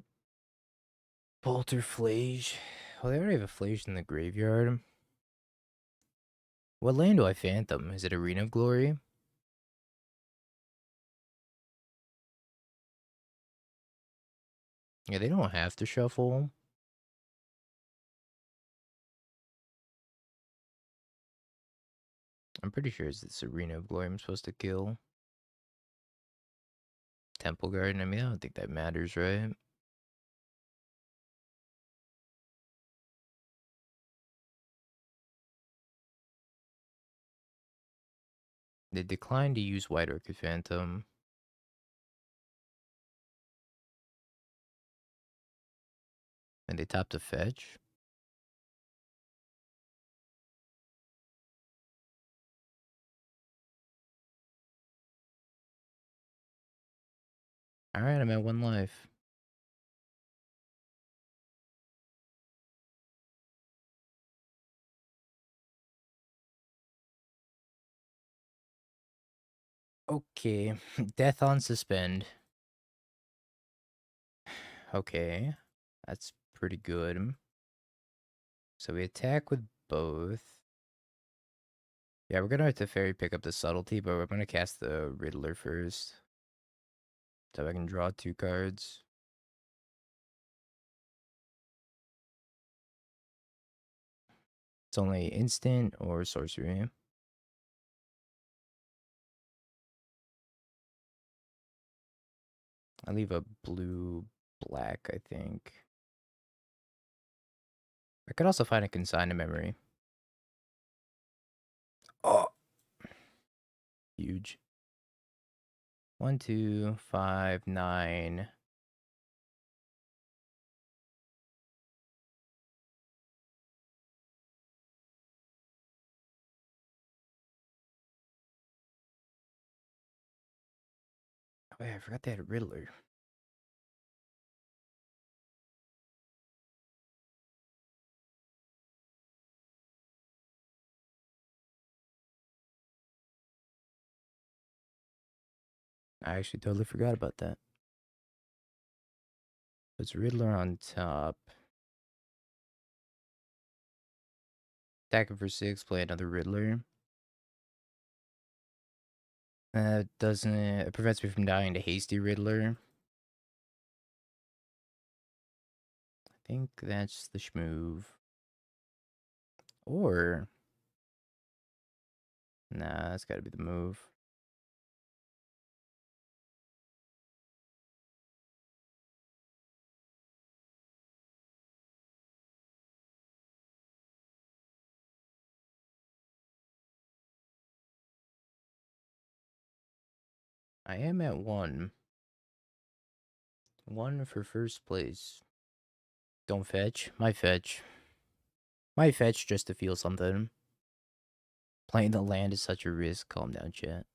Bolter Flage. Well, they already have a Flage in the graveyard. What land do I Phantom? Is it Arena of Glory? Yeah, they don't have to shuffle. I'm pretty sure it's this Arena of Glory I'm supposed to kill. Temple Garden, I mean, I don't think that matters, right? They declined to use White Orchid Phantom. And they tapped a fetch. Alright, I'm at 1 life. Okay, Death on Suspend. Okay, that's pretty good. So we attack with both. Yeah, we're gonna have to fairy pick up the Subtlety, but we're gonna cast the Riddler first. So I can draw 2 cards. It's only instant or sorcery. I leave a blue black, I think. I could also find a consign to memory. Oh, huge. 1, 2, 5, 9. Oh, yeah, I forgot they had a Riddler. I actually totally forgot about that. It's Riddler on top. Attacking for 6, play another Riddler. Doesn't it prevents me from dying to Hasty Riddler. I think that's the schmoove. Or nah, that's gotta be the move. I am at 1. 1 for first place. Don't fetch. Might fetch. Might fetch just to feel something. Playing the land is such a risk. Calm down, chat.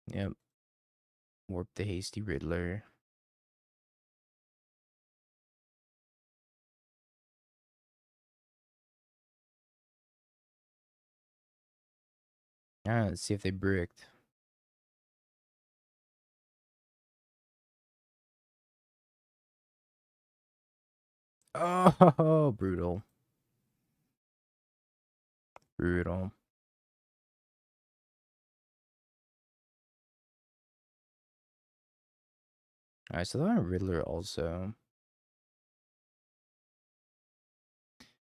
Yep. Warp the Hasty Riddler. Alright, let's see if they bricked. Oh, brutal. Brutal. Alright, so they're on Riddler also.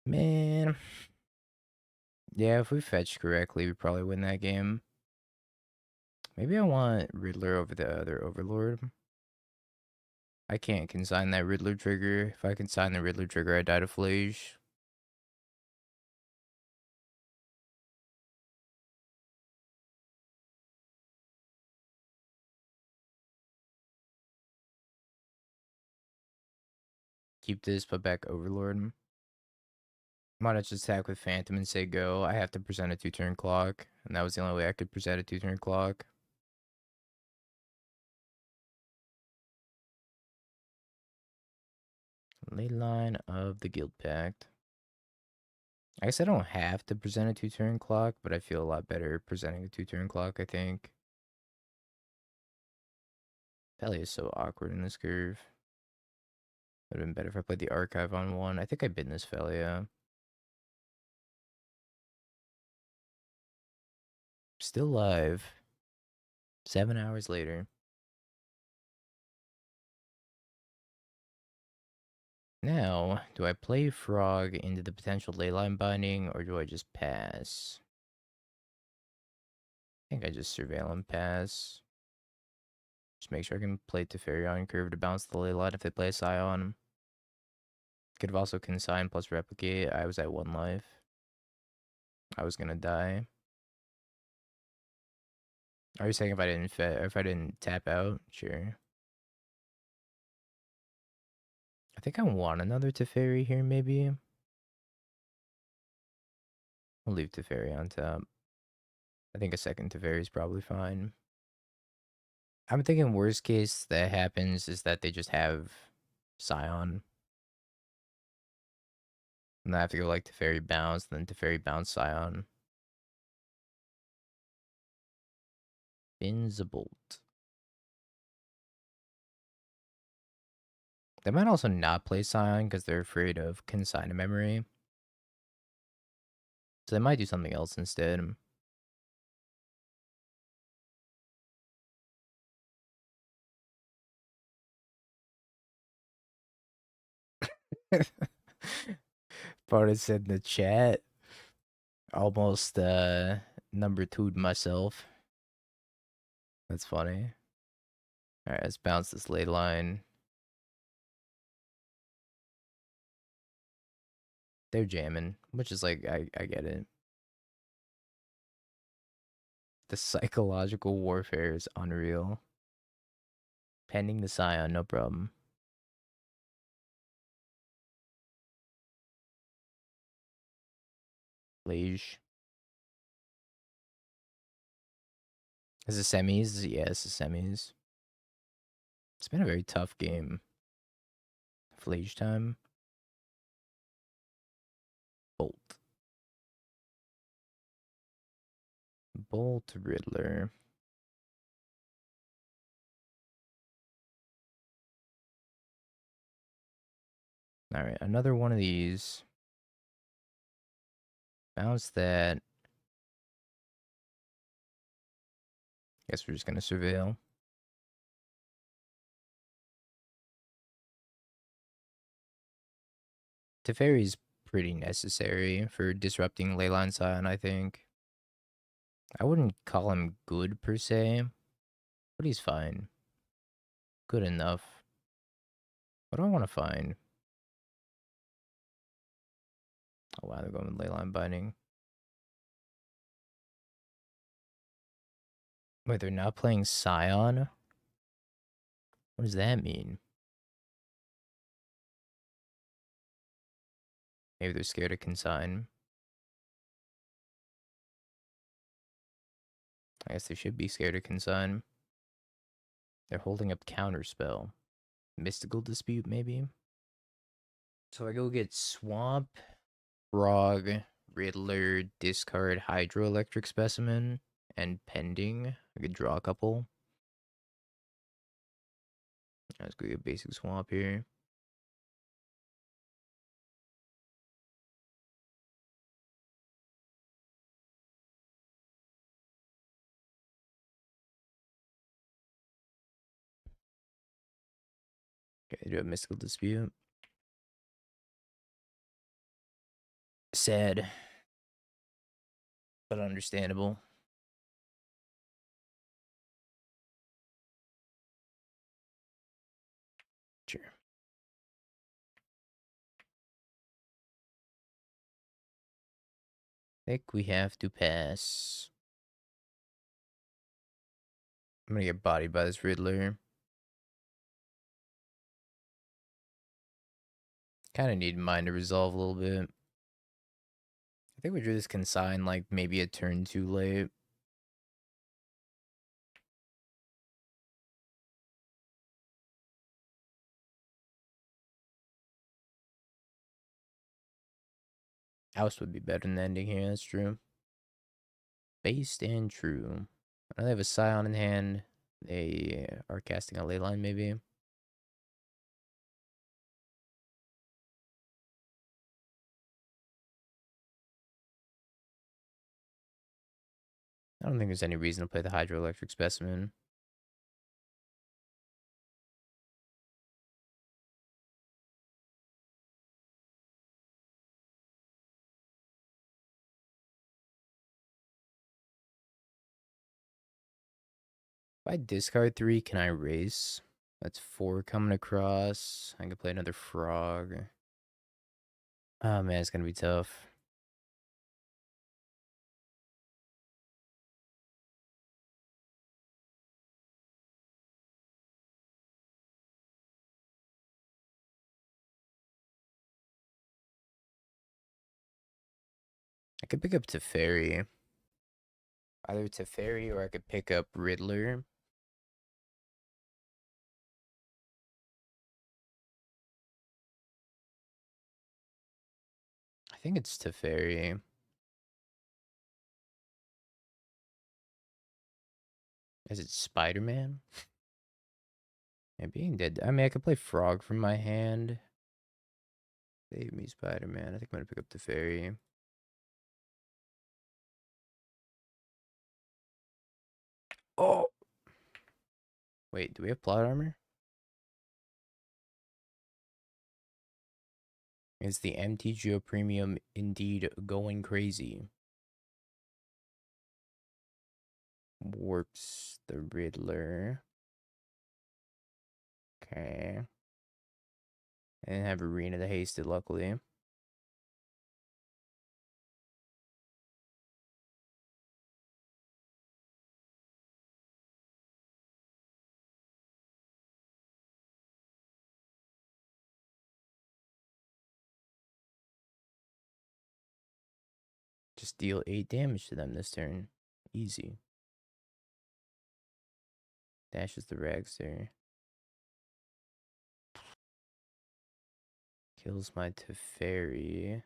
Man. Yeah, if we fetched correctly, we probably win that game. Maybe I want Riddler over the other Overlord. I can't consign that Riddler trigger. If I consign the Riddler trigger, I die to Flage. Keep this, put back Overlord. Might have just attack with Phantom and say go. I have to present a 2-turn clock, and that was the only way I could present a 2-turn clock. Leyline of the Guild Pact. I guess I don't have to present a 2-turn clock, but I feel a lot better presenting a 2-turn clock, I think. Pele is so awkward in this curve. Would have been better if I played the Archive on 1. I think I bin this Felia. Still live. 7 hours later. Now, do I play Frog into the potential Leyline binding, or do I just pass? I think I just surveil and pass. Just make sure I can play Teferi on curve to bounce the Leyline if they play a Scion. Could have also consign plus replicate. I was at 1 life. I was gonna die. Are you saying if I didn't tap out? Sure. I think I want another Teferi here, maybe. I'll leave Teferi on top. I think a second Teferi is probably fine. I'm thinking worst case that happens is that they just have Scion. And I have to go like Teferi bounce, then Teferi bounce Scion. Inzabolt. They might also not play Scion because they're afraid of consign a memory. So they might do something else instead. Part said in the chat. Almost number 2'd myself. That's funny. Alright, let's bounce this ley line. They're jamming, which is like, I get it. The psychological warfare is unreal. Pending the Scion, no problem. Liege. Is it semis? Yeah, it's the semis. It's been a very tough game. Flage time. Bolt. Bolt Riddler. Alright, another one of these. Bounce that. Guess we're just gonna surveil. Teferi's pretty necessary for disrupting Leyline Scion, I think. I wouldn't call him good per se, but he's fine. Good enough. What do I want to find? Oh wow, they're going with Leyline Binding. Wait, they're not playing Scion? What does that mean? Maybe they're scared of Consign. I guess they should be scared of Consign. They're holding up Counterspell. Mystical Dispute, maybe? So I go get Swamp, Frog, Riddler, discard Hydroelectric Specimen, and Pending. I could draw a couple. Let's go get basic Swamp here. Okay, do a Mystical Dispute. Sad, but understandable. Sure. Think we have to pass. I'm gonna get bodied by this Riddler. Kind of need mine to resolve a little bit. I think we drew this Consign like maybe a turn too late. House would be better than ending here, that's true. Based and true. I know they have a Scion in hand. They are casting a Leyline, maybe. I don't think there's any reason to play the Hydroelectric Specimen. If I discard 3, can I race? That's 4 coming across. I can play another Frog. Oh man, it's gonna be tough. I could pick up Teferi. Either Teferi or I could pick up Riddler. I think it's Teferi. Is it Spider-Man? Yeah, being dead. I mean, I could play Frog from my hand. Save me, Spider-Man. I think I'm gonna pick up Teferi. Oh! Wait, do we have plot armor? Is the MTGO premium indeed going crazy? Warps the Riddler. Okay. And have Arena the Hasted, luckily. Just deal 8 damage to them this turn. Easy. Dashes the Ragster. Kills my Teferi.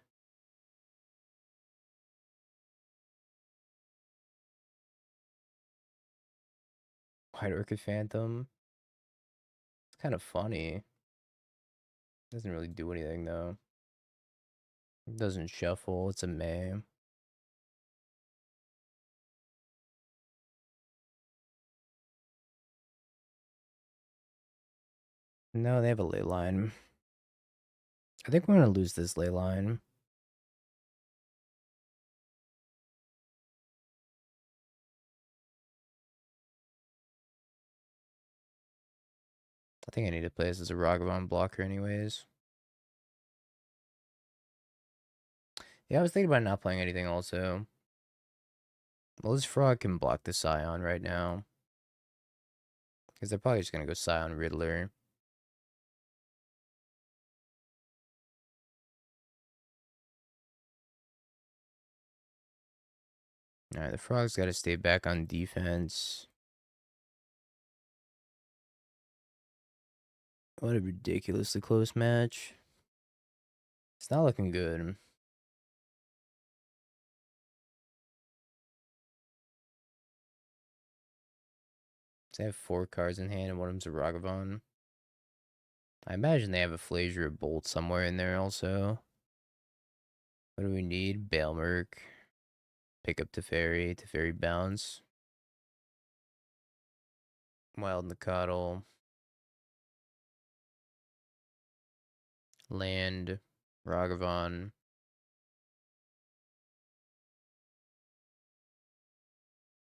White Orchid Phantom. It's kind of funny. Doesn't really do anything though. It doesn't shuffle. It's a May. No, they have a ley line. I think we're gonna lose this ley line. I think I need to play this as a Ragavan blocker anyways. Yeah, I was thinking about not playing anything also. Well, this Frog can block the Scion right now. Because they're probably just going to go Scion Riddler. Alright, the Frog's got to stay back on defense. What a ridiculously close match. It's not looking good. They have 4 cards in hand and one of them's a Ragavan. I imagine they have a Flazier or Bolt somewhere in there also. What do we need? Bailmerk. Pick up Teferi bounce. Wild Nacatl. Land. Ragavan.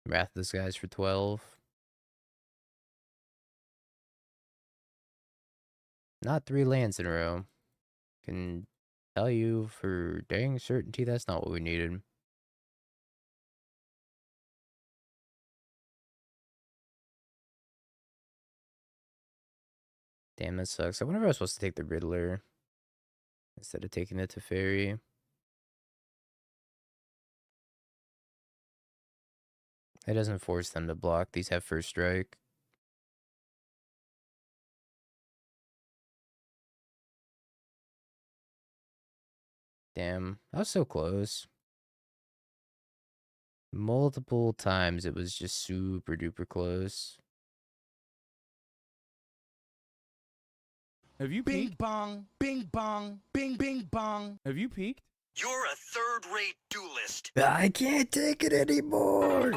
Wrath of the Skies for 12. Not 3 lands in a row. Can tell you for dang certainty that's not what we needed. Damn, that sucks. I wonder if I was supposed to take the Riddler instead of taking the Teferi. It doesn't force them to block. These have first strike. Damn, I was so close. Multiple times it was just super duper close. Have you peeked? Bing bong, bing bing bong. Have you peeked? You're a third-rate duelist. I can't take it anymore.